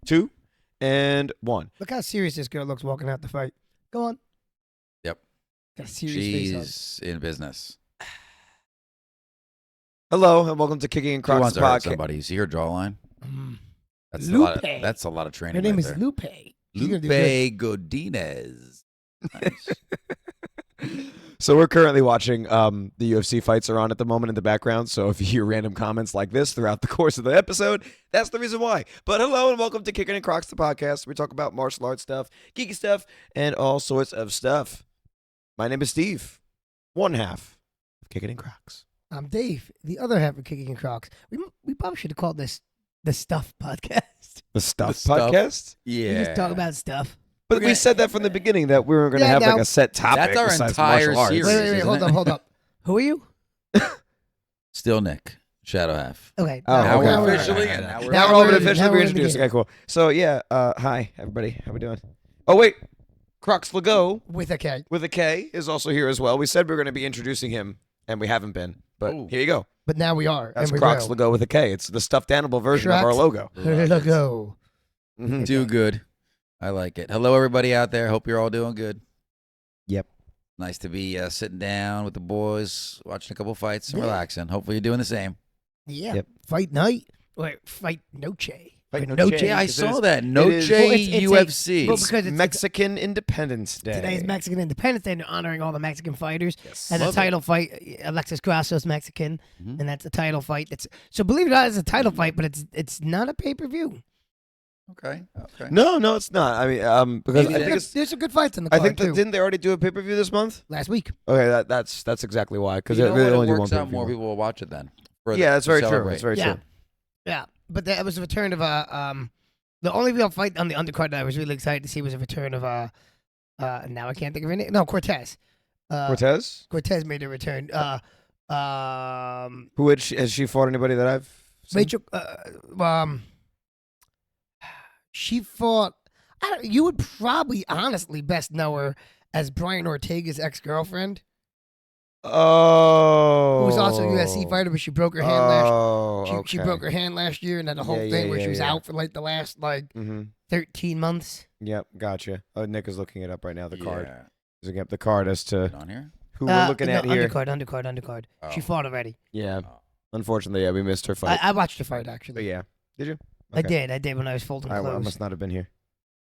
2, and 1. Look how serious this girl looks walking out the fight. Go on. Yep. Got a serious face on. She's in business. Hello, and welcome to Kicking In Who Crocs wants to hurt podcast. somebody? You see her jawline? Mm. That's Lupe. That's a lot of training. Her name right is there. Lupe. She's gonna do Lupe good. Godinez. Nice. So we're currently watching the UFC fights are on at the moment in the background. So if you hear random comments like this throughout the course of the episode, that's the reason why. But hello and welcome to Kickin In Crocs, the podcast. We talk about martial arts stuff, geeky stuff, and all sorts of stuff. My name is Steve, one half of Kickin In Crocs. I'm Dave, the other half of Kicking In Crocs. We probably should have called this the Stuff Podcast. The Stuff Stuff. Podcast? Yeah. We just talk about stuff. But we said that from the beginning that we were going to have like now- a set topic. That's our besides entire martial arts. series. Wait, isn't it? hold up. Who are you? Still Nick. Shadow half. Okay. Oh, Now okay. we're Right, officially right, in. right. Now we're Now Now we're all we're been in- officially now we're in the reintroduced. beginning. Okay, cool. So yeah, hi everybody. How we doing? Oh wait, Crocs Legault With a K. with a K is also here as well. We said we were going to be introducing him, and we haven't been. But Ooh. here you go. But now we are. That's and we Crocs will. Legault with a K. It's the stuffed animal version of our Crocs. logo. Let go. Mhm. Do good. I like it. Hello, everybody out there. Hope you're all doing good. Yep. Nice to be sitting down with the boys, watching a couple fights, and Yeah. relaxing. Hopefully, you're doing the same. Yeah. Yep. Fight night. Wait, fight noche. Fight Or Noche. Yeah, I Because saw it that. No is- J Well, it's a- UFC. well, because it's Mexican Independence Day. Today's Mexican Independence Day, and they're honoring all the Mexican fighters. Yes. And the Love it. title fight, Alexis Grasso's Mexican, Mhm. and that's a title fight. So believe it or not, it's a title fight, but it's not a pay-per-view. Okay. No, it's not. I mean, because Maybe I they- think it's. There's some good fights in the I card, think that too. didn't they already do a pay per view this month? Last week. Okay, that's exactly why. Because You they know really what? only It do works one out. pay-per-view. More people will watch it then. Yeah, that's very true. celebrate. That's very Yeah. true. Yeah, but that was a return of the only real fight on the undercard that I was really excited to see was a return of now I can't think of her name. No, Cortez. Cortez. Cortez made a return. Who has she fought anybody that I've seen? Rachel. She fought. You would probably honestly best know her as Brian Ortega's ex-girlfriend, Oh. who was also a USC fighter, but she broke her hand last. She okay. broke her hand last year, and had a whole Yeah, thing yeah, where she yeah, was yeah. out for like the last Mm-hmm. 13 months. Yep, gotcha. Oh, Nick is looking it up right now. The card. Yeah. He's looking up the card as to On here? who we're looking no, at here. Undercard. Oh. She fought already. Yeah. Oh. Unfortunately, yeah, we missed her fight. I watched the fight But actually. yeah. Did you? I Okay. did when I was folding I clothes. must not have been here.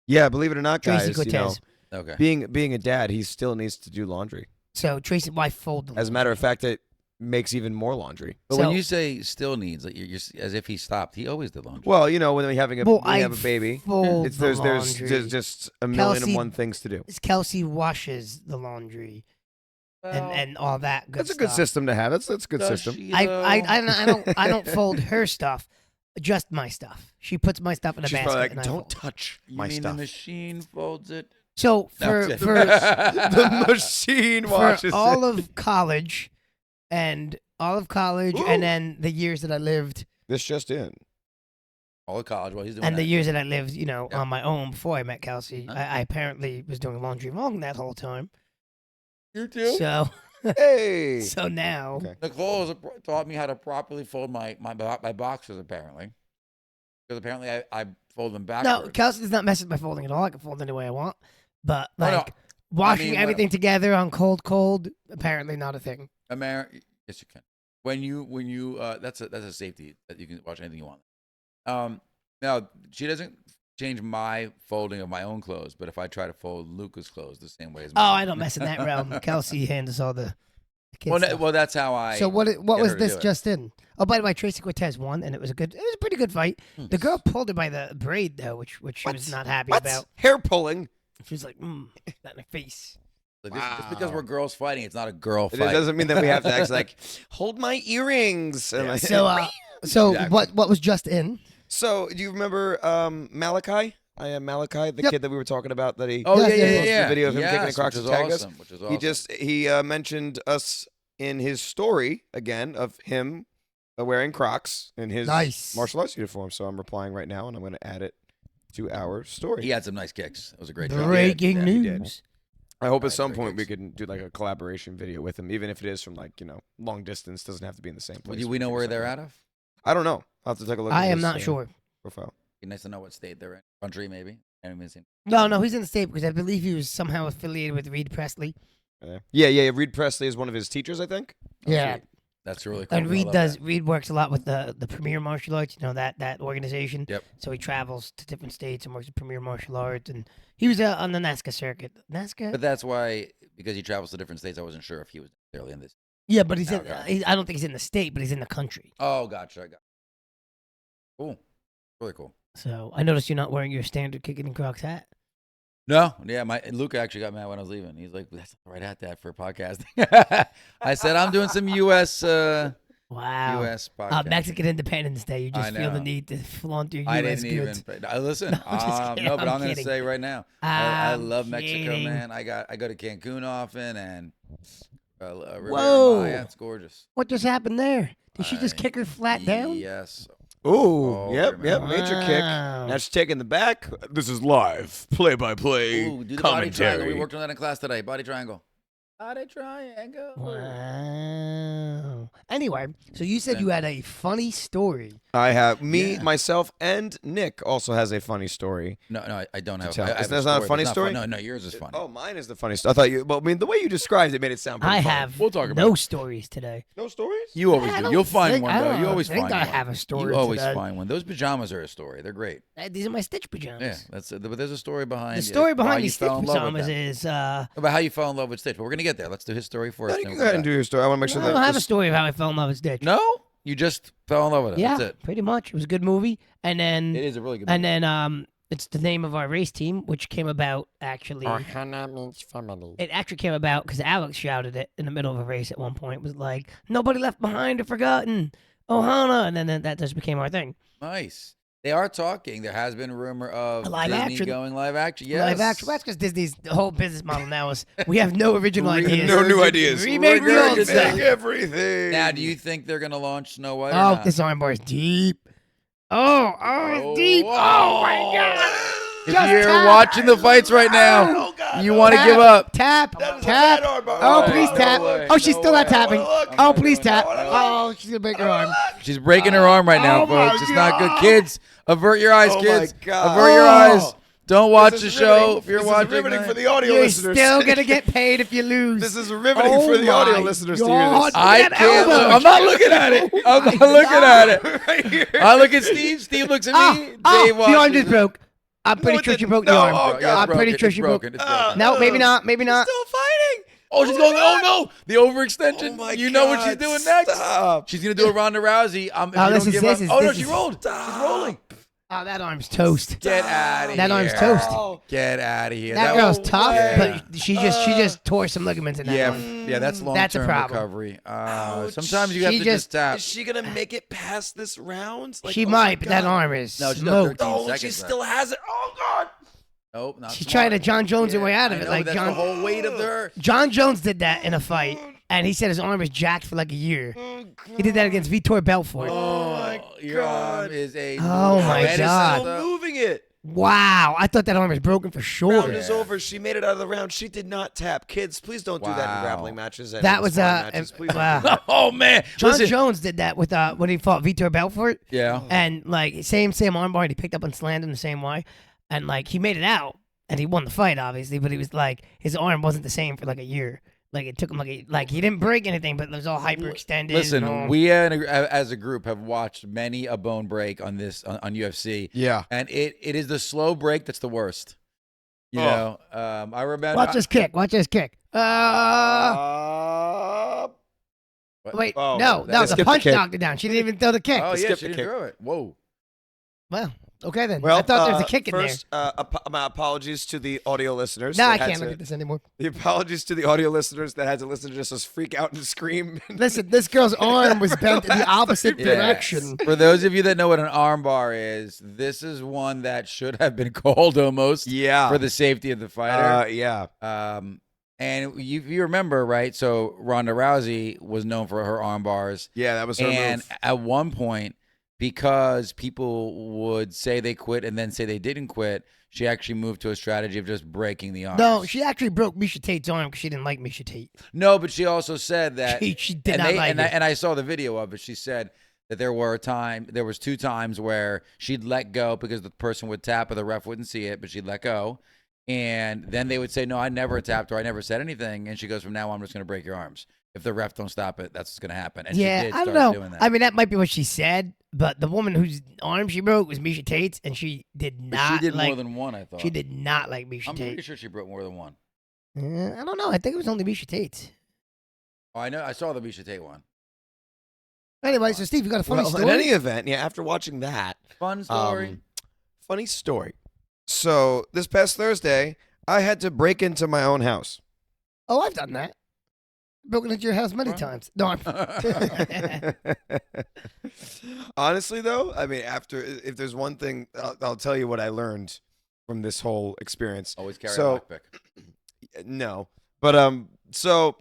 Yeah, believe it or not, Tracy guys, you know, Cortez. Okay. being a dad, he still needs to do laundry. So Tracy, why fold them? As a matter of fact, it makes even more laundry. But So- when you say still needs, like you're as if he stopped. He always did laundry. Well, you know, when we have a baby, fold it's the there's laundry. just a million and Kelsey- one things to do. Kelsey washes the laundry and all that good That's a good stuff. system to have. That's a good Does system. she, I though? don't fold her stuff, just my stuff. She puts my stuff in a She's basket. probably like, and I don't fold. touch You my mean stuff. the machine folds it? So No, for I'm kidding. for The machine for washes all it. of college, and then the years that I lived, This just in. All of college while he's doing and that. the years that I lived, Yeah. on my own before I met Kelsey, Huh? I apparently was doing laundry wrong that whole time. You too? So Hey. so now. Okay. Nicole taught me how to properly fold my boxers, apparently. Because apparently I fold them backwards. No, Kelsey does not mess with my folding at all. I can fold any way I want. But Oh, no. like washing mean, everything together on cold, apparently not a thing. Yes, you can. When you that's a safety that you can wash anything you want. Now she doesn't change my folding of my own clothes, but if I try to fold Luca's clothes the same way as Oh, mine. I don't mess in that realm. Kelsey handles all the kids stuff. Well, that's how I. So what get was her to this do it. just in? Oh, by the way, Tracy Cortez won, and it was a pretty good fight. The girl pulled her by the braid though, which she was not happy What? about. Hair pulling. She was like, that in my face. Like, just because Wow. we're girls fighting, it's not a girl It fight. doesn't mean that we have to act like, hold my earrings. And Yeah. like- So Exactly. what was just in? So, do you remember Malachi? I am Malachi, the Yep. kid that we were talking about. That he Oh Yes, yeah, yes, yeah, yes. yeah. The video of him kicking in Yes, Crocs which is and tagged us. awesome. Which is awesome. He mentioned us in his story again of him wearing Crocs in his Nice. martial arts uniform. So I'm replying right now, and I'm going to add it to our story. He had some nice kicks. It was a great job. Breaking Yeah, he did. news. I hope at Right, some very point we good. can do like a collaboration video with him, even if it is from like, long distance. Doesn't have to be in the same place. Do we know can where figure they're something out of? I don't know. I'll have to take a look. I at am his, not sure. profile. Be nice to know what state they're in. Country, maybe. I haven't even seen. No, he's in the state because I believe he was somehow affiliated with Reed Presley. Yeah. Reed Presley is one of his teachers, I think. Oh, Yeah. sweet. That's really cool. And I Reed love that. Reed works a lot with the Premier Martial Arts, that organization. Yep. So he travels to different states and works with Premier Martial Arts, and he was on the NASCAR circuit. NASCAR. But that's why, because he travels to different states, I wasn't sure if he was necessarily in this. Yeah, but he's in. Okay. I don't think he's in the state, but he's in the country. Oh, gotcha. I got it. Cool. Really cool. So I noticed you're not wearing your standard Kickin In Crocs hat. No, yeah, Luca actually got mad when I was leaving. He's like, "That's not the right hat that for podcasting." I said, "I'm doing some U.S. Wow. U.S. podcast." Mexican Independence Day. You I just feel the know. need to flaunt your I U.S. didn't goods. even. Listen, No, I'm just kidding. no, but I'm I'm gonna kidding. say right now, I I'm love Mexico, kidding. man. I go to Cancun often, and Riviera Whoa. Maya, it's gorgeous. What just happened there? Did she just kick her flat down? Yes. Ooh, Oh, yep, remember. major kick. Wow. Now she's taking the back. This is live, play-by-play Ooh, do the body triangle. commentary. We worked on that in class today. Body triangle. Body triangle. Wow. Anyway, so you said you had a funny story. I have Yeah. myself, and Nick also has a funny story. No, I don't have. tell. I have That's not a funny that's story? No, yours is funny. Oh, mine is the funny story. I thought you. Well, I mean, the way you described it made it sound. Pretty I funny. have We'll talk about no it. stories today. no stories. You always I do. don't You'll find think- one I though. don't You always think find I one. have a story You always today. find one. Those pajamas are a story. They're great. These are my Stitch pajamas. Yeah, that's. But there's a story behind. The it, story why behind you these Stitch fell in love with pajamas them. is About how you fell in love with Stitch. But we're gonna get there. Let's do his story first. No, you then can we'll go ahead come and do back. your story. I want to make sure I that don't have a this- story of how I fell in love with Stitch. No, you just fell in love with it. Yeah, That's it. pretty much. It was a good movie, and then It is a really good. and movie. then it's the name of our race team, which came about actually. Ohana means family. It actually came about because Alex shouted it in the middle of a race at one point. It was like, "Nobody left behind or forgotten, Ohana," and then that just became our thing. Nice. They are talking. There has been a rumor of A live Disney action. going live action. Yes. Live action. Well, that's because Disney's whole business model now is we have no original Re- ideas. No new ideas. Remake the old Regurgitate. stuff. Remake everything. Now, do you think they're gonna launch Snow White? or Oh, not? this armbar is deep. Oh, it's deep. whoa. Oh my god. If Just you're tap. watching the fights right now, Oh, God, you no. want to Tap, give up. Tap, That is a tap. bad armbar. Oh, No please way, tap. no way, Oh, she's no still not way. tapping. Look. Oh, please doing tap. that. Oh, she's gonna break her arm. She's breaking her arm right now, Oh my folks. It's not good. God. Kids, avert your eyes, Oh my kids. God. Avert your Oh. eyes. Don't watch This the is show riveting. if you're This watching. is riveting that. for the audio You're listeners. still gonna get paid if you lose. This is riveting Oh for the audio my listeners to hear God. this. I Look at can't. elbow. I'm not looking at it. I'm not looking at it. right here. I look at Steve. Steve looks at me. Dave the arm watches just it. broke. I'm pretty No, it sure she didn't. broke the No, arm. oh, God. I'm pretty sure It's she broke. broken. It's broken. No, maybe not. Maybe not. Still fighting. Oh, she's going. Oh no, the overextension. Oh my you know what she's God, doing next? Stop. She's gonna do a Ronda Rousey. If you don't this is- give this up- is- oh no, this she is- rolled. She's Stop. rolling. Oh, that arm's toast. Get out of That here. arm's toast. Oh. Get out of here. That was- girl's tough, Yeah. but she just tore some ligaments in that Yeah, one. yeah, that's long That's a term problem. recovery. Ouch. Sometimes you have She to just- just tap. Is she gonna make it past this round? Like, She oh my might, but that God. arm is No, she's got smoked. 13 Oh, she seconds still has it. Oh God. Nope, not She's smart. trying to John Jones her way out of I it, know, like that's John. the whole weight of her. John Jones did that in a fight, and he said his arm was jacked for like a year. Oh, He did that against Vitor Belfort. my Your arm God. is a. Oh, my medicine, God. Still though. moving it. Wow, I thought that arm was broken for sure. Round is over. She made it out of the round. She did not tap. Kids, please don't do that in Wow. grappling matches. And That in was sparring matches. Please don't wow. do that. Oh man, John listen. Jones did that with when he fought Vitor Belfort, Yeah. and like same armbar, and he picked up and slammed him the same way, and like he made it out, and he won the fight obviously, but he was like his arm wasn't the same for like a year. Like it took him like he didn't break anything, but it was all hyperextended. Listen, and all. we as a group have watched many a bone break on this on UFC, Yeah. and it is the slow break that's the worst. You Oh. know, I remember. Watch this kick. Watch this kick. Wait, Oh, no, that- no, skip the the punch kick. knocked it down. She didn't even throw the kick. Oh yeah, Skip she the didn't kick. throw it. Whoa. Well, okay then. Well, I thought there was a kick in first, my apologies to the audio listeners. there. No, I that had can't look to- at this anymore. The apologies to the audio listeners that had to listen to just us freak out and scream. Listen, this girl's arm was bent in the opposite Yeah. direction. For those of you that know what an arm bar is, this is one that should have been called almost Yeah. for the safety of the fighter. Yeah. And you remember, right? So Ronda Rousey was known for her arm bars. Yeah, that was her And move. at one point, because people would say they quit and then say they didn't quit, she actually moved to a strategy of just breaking the arms. No, she actually broke Misha Tate's arm because she didn't like Misha Tate. No, but she also said that She did and not like it. and I saw the video of it. She said that there was 2 times where she'd let go because the person would tap or the ref wouldn't see it, but she'd let go. And then they would say, no, I never tapped or I never said anything. And she goes, from now on, I'm just going to break your arms. If the ref don't stop it, that's what's going to happen. And yeah, she did I don't start know. doing that. I mean, that might be what she said, but the woman whose arm she broke was Misha Tate's, and she did But not she did like. more than one, I thought. She did not like Misha I'm Tate. pretty sure she broke more than one. I don't know. I think it was only Misha Tate's. Oh, I know. I saw the Misha Tate one. Anyway, so Steve, you got a funny Well, story? in any event, yeah, after watching that, Fun story. funny story. So this past Thursday, I had to break into my own house. Oh, I've done that. Broken into your house many What? times. No, I'm. Honestly, though, I mean, if there's one thing, I'll tell you what I learned from this whole experience. Always carry So- a lockpick. No, but so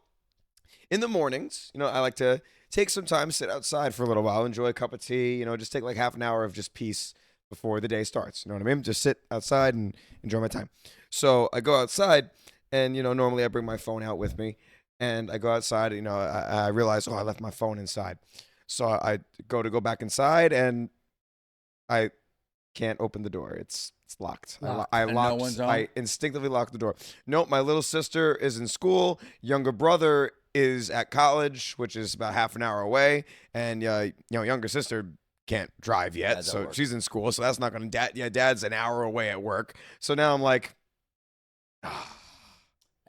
in the mornings, I like to take some time, sit outside for a little while, enjoy a cup of tea, just take like half an hour of just peace before the day starts. You know what I mean? Just sit outside and enjoy my time. So I go outside, and normally I bring my phone out with me, and I go outside. I realize, I left my phone inside, so I go back inside, and I can't open the door. It's locked. Locked. I And no locked. one's home? I instinctively locked the door. Nope. My little sister is in school. Younger brother is at college, which is about half an hour away, and younger sister can't drive yet, Dad's at so work. she's in school. So that's not going to. Dad's an hour away at work. So now I'm like, And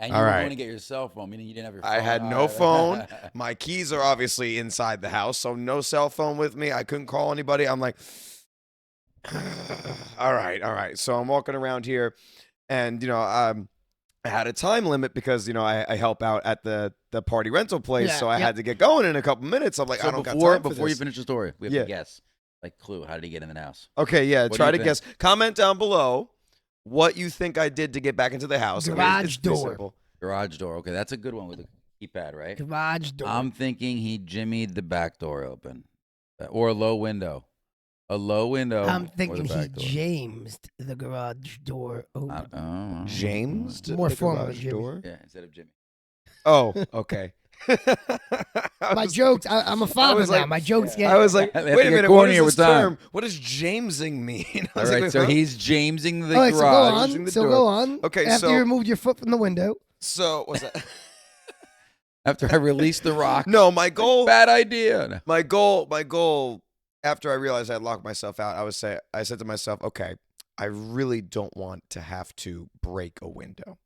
All you were right. going to get your cell phone, meaning you didn't have your phone. I had no phone. My keys are obviously inside the house, so no cell phone with me. I couldn't call anybody. I'm like, all right. So I'm walking around here, and I had a time limit because I help out at the party rental place, Yeah, so I yep. had to get going in a couple minutes. I'm like, So I don't got before time for you this. finish the story, we have Yeah. to guess. Like, clue, how did he get in the house? Okay, yeah. What do Try you to think? guess. Comment down below what you think I did to get back into the house. Garage it's pretty door. simple. Garage door. Okay, that's a good one with a keypad, right? Garage door. I'm thinking he jimmied the back door open. Or a low window. A low window. I'm or thinking the he back door. Jamesed the garage door open. Oh. James, More the formal than garage Jimmy. door. Yeah, instead of Jimmy. Oh, okay. My jokes. I'm a father was now. like- My jokes get. I was like, They have to wait a get minute, what is cornier this with time. term? What does Jamesing mean? I All was like, right, wait, so huh? he's Jamesing the All right, so go garage. Garaging on. the So door. go on. Okay, After so- you removed your foot from the window. So was that? After I released the rock. No, my goal. Bad idea. My goal. After I realized I had locked myself out, I said to myself, okay, I really don't want to have to break a window.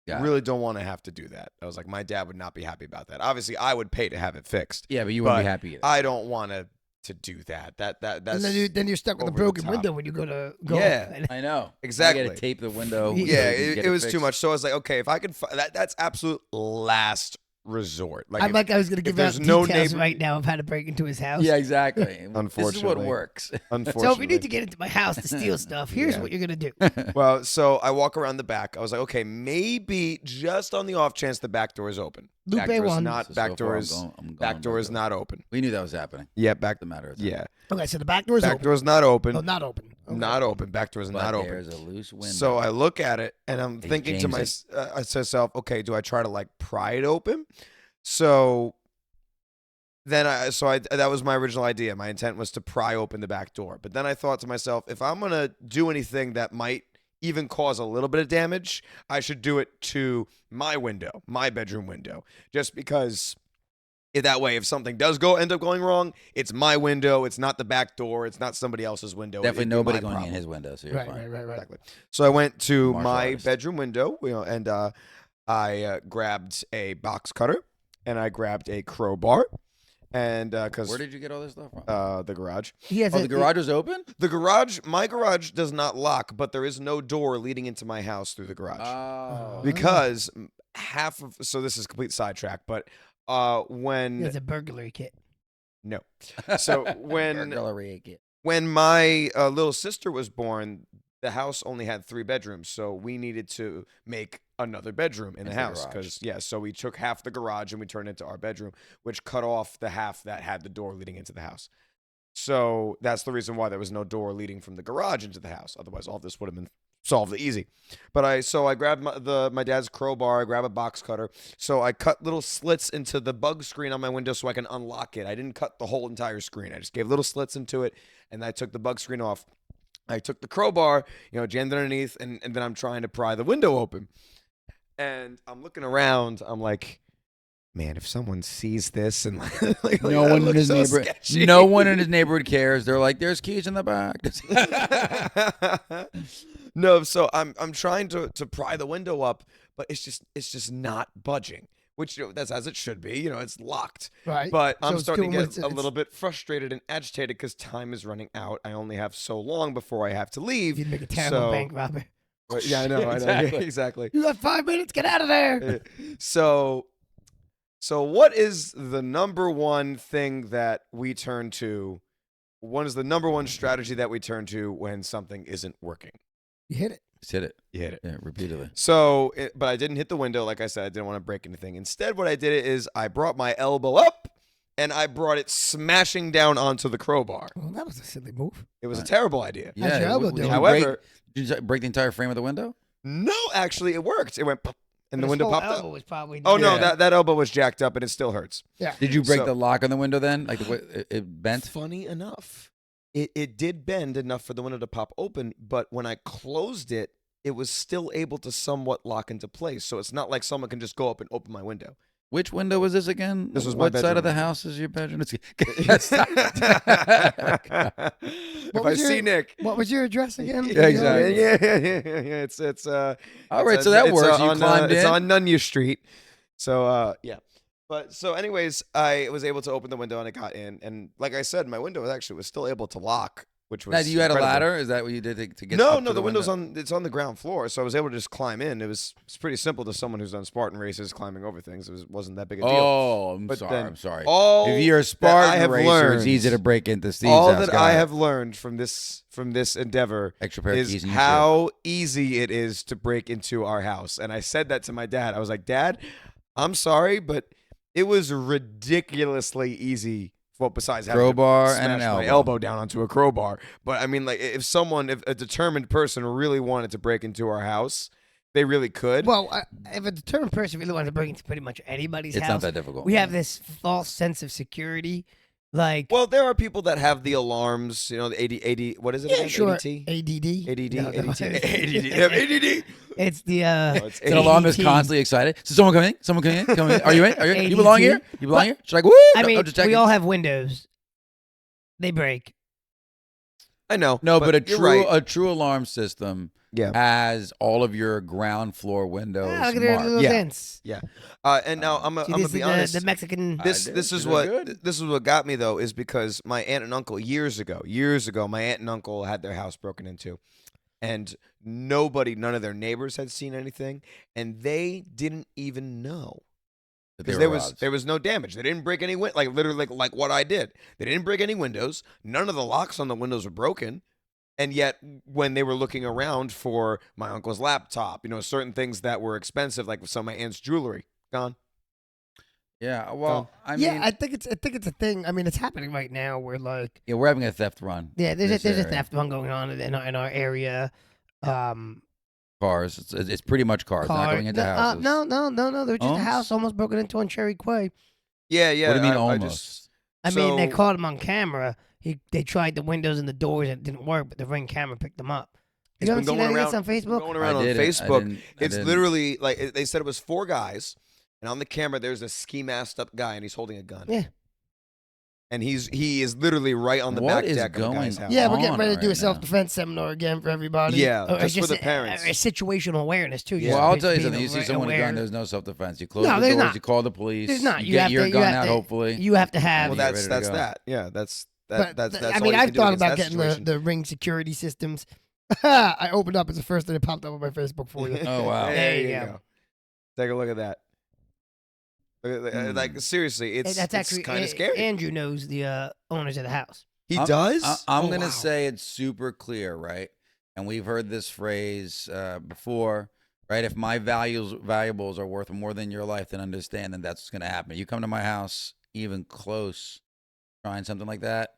Got it. Really don't want to have to do that. I was like, my dad would not be happy about that. Obviously, I would pay to have it fixed. Yeah, but you wouldn't But be happy either. I don't want to do that. That's And then you're stuck with a over the broken top. window when you go to go. Yeah. I know. Exactly. You got to tape the window. Yeah, so Yeah, you can it, get it was too fixed. much. So I was like, okay, if I could, that's absolute last resort. Like, I'm if- like I was gonna give out there's no details neighbor- right now of how to break into his house. Yeah, exactly. This is what Unfortunately. works. unfortunately. So if you need to get into my house to steal stuff, here's Yeah. what you're gonna do. Well, so I walk around the back. I was like, okay, maybe just on the off chance the back door is open. Lupe Back door is won. not. So Back far, door I'm is. going- I'm going Back door is back not open. We knew that was happening. Yeah, back. It's a matter of time. Yeah, Okay, so the back door's back open. door is not open. Oh, not open. Okay. Not open. Back door is But not open. there's a loose window. So I look at it and I'm Hey, thinking to James, myself, okay, do I try to like pry it open? So then that was my original idea. My intent was to pry open the back door. But then I thought to myself, if I'm going to do anything that might even cause a little bit of damage, I should do it to my window, my bedroom window, just because that way, if something does end up going wrong, it's my window. It's not the back door. It's not somebody else's window. definitely It'd be nobody my going problem. in his window, so you're Right, fine. right. Exactly. So I went to Martial my artist. bedroom window, and I grabbed a box cutter and I grabbed a crowbar, and because Where did you get all this stuff from? the garage, He has Oh, the garage was open? my garage does not lock, but there is no door leading into my house through the garage Oh. because so this is a complete sidetrack, but when He has a burglary kit. no, so when Burglary kit. when my little sister was born, the house only had 3 bedrooms, so we needed to make another bedroom in the Into the house garage. so we took half the garage and we turned it into our bedroom, which cut off the half that had the door leading into the house. So that's the reason why there was no door leading from the garage into the house. Otherwise, all this would have been solved it easy. But I grabbed my dad's crowbar, I grabbed a box cutter. So I cut little slits into the bug screen on my window so I can unlock it. I didn't cut the whole entire screen. I just gave little slits into it, and I took the bug screen off. I took the crowbar, jammed it underneath, and then I'm trying to pry the window open. And I'm looking around. I'm like, man, if someone sees this and no one in his neighborhood, no one in his neighborhood cares. They're like, "There's keys in the back." No, so I'm trying to pry the window up, but it's just not budging. Which that's as it should be. It's locked. Right. But So I'm it's starting to doing get what a it's- little bit frustrated and agitated because time is running out. I only have so long before I have to leave. You'd make a terrible bank robber. Yeah, I know. Exactly. Exactly. You got 5 minutes. Get out of there. So what is the number one thing that we turn to? What is the number one strategy that we turn to when something isn't working? You hit it. Just hit it. You hit it. Yeah, repeatedly. So, but I didn't hit the window. Like I said, I didn't want to break anything. Instead, what I did is I brought my elbow up and I brought it smashing down onto the crowbar. Well, that was a silly move. It was a terrible idea. How'd your elbow do? However, did you break the entire frame of the window? no, actually, it worked. It went pop, and the His window whole popped elbow up. was probably Oh no, Yeah. that elbow was jacked up and it still hurts. Yeah. Did you break So- the lock on the window then? Like it bent? Funny enough, it did bend enough for the window to pop open, but when I closed it, it was still able to somewhat lock into place. So it's not like someone can just go up and open my window. Which window was this again? This was my what side of bedroom. the house is your bedroom? If I see Nick. What was your address again? Yeah, exactly. Yeah. It's All right, so that works. You on, climbed in. It's on Nunya Street. So yeah. But so anyways, I was able to open the window and I got in, and like I said, my window was still able to lock, which was Now, you had a incredible. ladder? Is that what you did to get? No, up to no, the window's window? it's on the ground floor, so I was able to just climb in. It's pretty simple to someone who's done Spartan races, climbing over things. Wasn't that big a deal. Oh, I'm But sorry. then I'm sorry. all If you're a that I Spartan have racer, learned, it's easy to break into Steve's all house. that Got I it. have learned from this endeavor Extra pair of is keys in your how easy it is to break into our house. And I said that to my dad. I was like, Dad, I'm sorry, but it was ridiculously easy. Well, besides having Crowbar to and an smash my elbow. elbow down onto a crowbar. But I mean, like, if a determined person really wanted to break into our house, they really could. Well, if a determined person really wanted to break into pretty much anybody's It's house, not that difficult. we have this false sense of security. Like, Well, there are people that have the alarms, the AD, what is it yeah, again? sure. ADT? ADD. ADD? No, no, ADT? ADD. They have ADD. It's the No, it's It's an alarm that's ADT. constantly excited. So someone coming in? Someone coming in? Coming in? Are you in? Are you belong ADT? here? You belong here? She's like, woo! I No, mean, just we checking. all have windows. They break. I know. No, but you're right. a true alarm system Yeah. has all of your ground floor windows Ah, look at their marked. little Yeah. dents. And now I'm See, gonna this be is honest. the Mexican. This did. this You is did what good. this is what got me though, is because my aunt and uncle years ago, my aunt and uncle had their house broken into, and none of their neighbors had seen anything, and they didn't even know. That Because they there were robbed. was no damage. They didn't break any literally like what I did. They didn't break any windows. None of the locks on the windows were broken. And yet when they were looking around for my uncle's laptop, certain things that were expensive, like some of my aunt's jewelry, gone. Yeah, well, I mean, yeah, I think it's a thing. I mean, it's happening right now. Where like, yeah, we're having a theft run. yeah, there's this a area. theft one going on in our area. Cars. It's pretty much cars, not going into houses. No. They're just a Homes? house almost broken into on Cherry Quay. Yeah, yeah. What do you mean I almost? just- I mean, they So- caught him on camera. They tried the windows and the doors and it didn't work, but the Ring camera picked them up. It's You been haven't seen going any of this around- on Facebook? Going I around on didn't. I Facebook. didn't. It's literally like they said it was 4 guys, and on the camera there's a ski masked up guy, and he's holding a gun. Yeah. And he is literally right on the What back is deck of the guy's going house. Yeah, we're on getting ready to do a right now. self-defense seminar again for everybody. Yeah, Or just for the a parents. situational awareness too. Yeah. just Well, I'll be- tell you being something. You see someone with a aware. gun, there's no self-defense. You close No, the there's doors. not. You call the police. There's not. You You get have your to- you gun have out, to- hopefully. You have to have. Well, Yeah, that's ready to go. that. Yeah, that's But that's I all mean, you I've can do thought against about that getting situation. the Ring security systems. I opened up. It's the first thing that popped up on my Facebook for you. Oh, wow. There you go. Take a look at that. Like seriously, it's That's actually kind of scary. Andrew knows the owners of the house. He I'm- does. I'm Oh, going to wow. say it's super clear, right? And we've heard this phrase before, right? If my valuables are worth more than your life, then understand that that's what's going to happen. You come to my house, even close, trying something like that,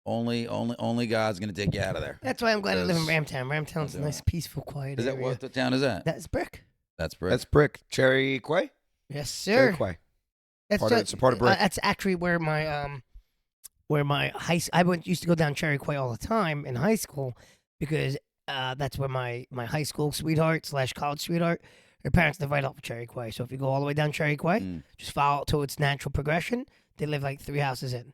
Only God's gonna take you out of there. That's why I'm glad I live in Because- Ramtown. Ramtown's a nice, peaceful, quiet Is that area. what town is that? That's Brick. That's Brick. That's Brick. Cherry Quay? Yes, Cherry sir. Quay. That's It's a part of Brick. That's actually where my used to go down Cherry Quay all the time in high school because that's where my high school sweetheart / college sweetheart, her parents live right off of Cherry Quay. So if you go all the way down Cherry Quay, just follow it to its natural progression. They live like 3 houses in.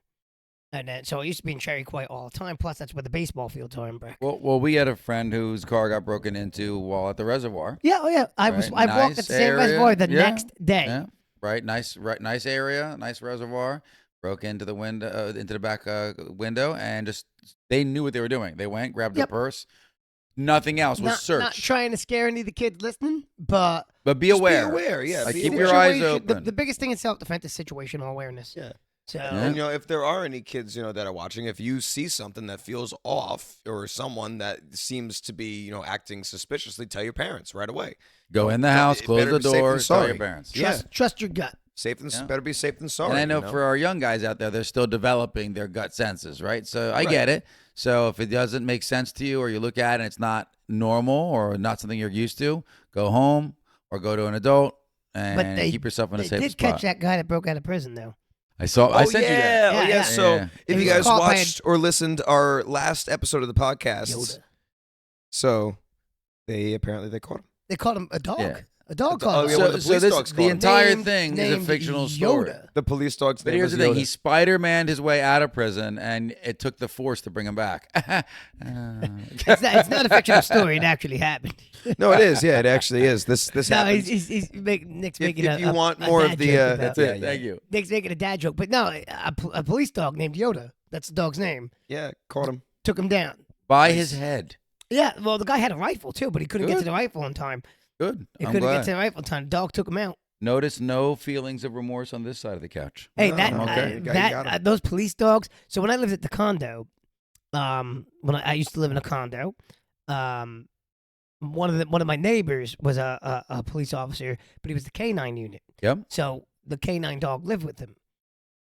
And then, so it used to be in Cherry Quay all the time. Plus, that's where the baseball fields are in Brick. Well, we had a friend whose car got broken into while at the reservoir. Yeah, oh yeah. I Right, walked at the nice same area. reservoir the Yeah, next day. Yeah, right. Nice area, nice reservoir. Broke into the window, into the back window, and just they knew what they were doing. They went, grabbed their purse. Nothing else was Not searched. trying to scare any of the kids listening, but But be aware. Be aware, yeah. Like, be keep aware. your eyes situation- open. The biggest thing in self-defense is situational awareness. Yeah. So And if there are any kids, that are watching, if you see something that feels off or someone that seems to be, acting suspiciously, tell your parents right away. Go in the house, It close better the be safe door, than tell your sorry. parents. trust your gut. Safe than Yeah. better be safe than sorry. And I know, you know? for our young guys out there, they're still developing their gut senses, right? So I Right. get it. So if it doesn't make sense to you, or you look at it and it's not normal or not something you're used to, go home or go to an adult and they- keep yourself in a They safe did spot. catch that guy that broke out of prison, though. I sent you that. Oh, Yeah, yeah. yeah. So Yeah. if He you was guys caught by a- watched or listened to our last episode of the podcast, Yoda. so they caught him. They called him a dog. Yeah. A dog Oh, called yeah, him. well, the police dogs the caught him. entire Named- thing is a named fictional story. Yoda. The police dog's But name here's was the thing: Yoda. he Spider-Maned his way out of prison, and it took the Force to bring him back. It's not a fictional story. It actually happened. No, it is. Yeah, it actually is. This No, happens. Nick's If making you a want a more dad of the, joke about That's it. it. Thank you. Nick's making a dad joke, but no, a police dog named Yoda. That's the dog's name. Yeah, caught him. Took him down. By his head. Yeah, well, the guy had a rifle too, but he couldn't get Good. to the rifle in time. Good. He I'm couldn't glad. get to the rifle in time. The dog took him out. Notice no feelings of remorse on this side of the couch. Hey, No, that okay. You got him. those police dogs. So when I lived at the condo, when I used to live in a condo, one of my neighbors was a police officer, but he was the canine unit. Yep. So the canine dog lived with him.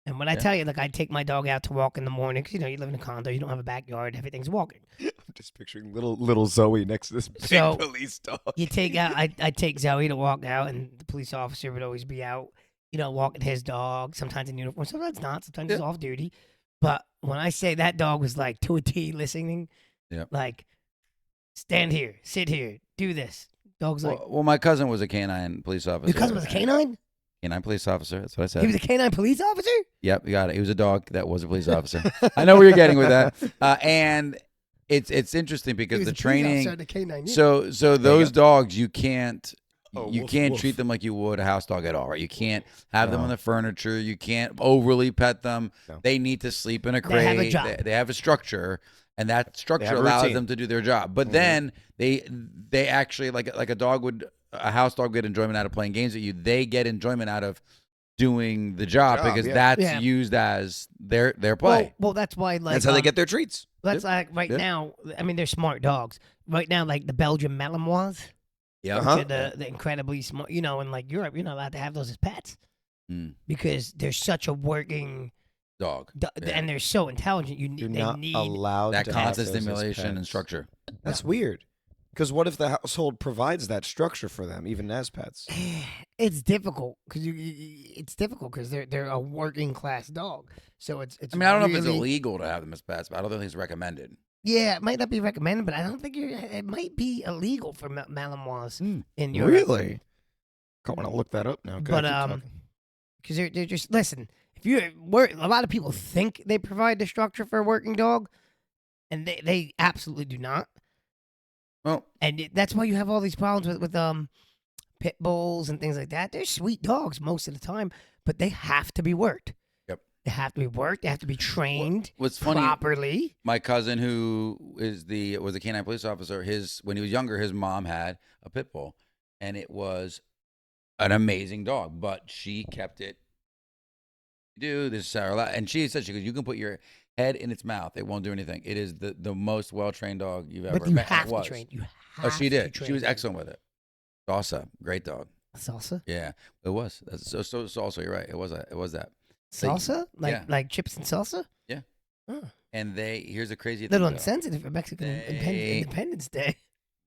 And when I Yeah. tell you, like, I'd take my dog out to walk in the morning, 'cause, you live in a condo, you don't have a backyard, everything's walking. I'm just picturing little Zoe next to this big So, police dog. You take out, I'd take Zoe to walk out, and the police officer would always be out, walking his dog, sometimes in uniform, sometimes not, sometimes he's off duty. But when I say that dog was like to a T listening, Yep. like, stand here, sit here, do this. Dog's like, Well, my cousin was a canine police officer. your cousin was a canine? Canine police officer. That's what I said. He was a canine police officer? Yep, you got it. He was a dog that was a police officer. I know where you're getting with that. And it's interesting He because was the a police training. officer in the canine unit. So those dogs you can't. Oh, You woof, can't woof. treat them like you would a house dog at all, right? You can't have them No. on the furniture. You can't overly pet them. No. They need to sleep in a They crate. have a job. They have a structure, and that structure have a allows routine. them to do their job. But Mhm. then they actually like a dog would, a house dog would get enjoyment out of playing games with you. They get enjoyment out of doing the job because yeah. that's Yeah. used as their play. Well, that's why, like, That's how they get their treats. That's like right Yep. now. I mean, they're smart dogs. Right now, like the Belgian Malinois, Yeah. Uh-huh. which are the incredibly smart. In like Europe, you're not allowed to have those as pets Mm. because they're such a working, Dog. do- Yeah. and they're so intelligent. You're They not need. allowed That to have constant those as stimulation and pets. structure. That's weird. Because what if the household provides that structure for them, even as pets? It's difficult because it's difficult because they're a working class dog. So it's. I mean, I don't know if it's really- illegal to have them as pets, but I don't think it's recommended. Yeah, it might not be recommended, but I don't think it might be illegal for Malinois in Europe. Really? I want to look that up now. Go But ahead, keep talking. because they're just listen. If you a lot of people think they provide the structure for a working dog, and they absolutely do not. Well, And that's why you have all these problems with pit bulls and things like that. They're sweet dogs most of the time, but they have to be worked. Yep. They have to be worked. They have to be trained what's funny, properly. my cousin who was a canine police officer, when he was younger, his mom had a pit bull, and it was an amazing dog, but she kept it. This is Sarah, and she said you can put your head in its mouth, it won't do anything. It is the most well trained dog you've ever But you met. and have it to was. train. You Oh, have she to did. train She was them. excellent with it. Salsa, great dog. Salsa. Yeah, it was. So salsa. You're right. It was that. Salsa? Yeah. Like chips and salsa? Yeah. Oh. And here's a crazy thing. Little though. insensitive for Mexican Independence Day.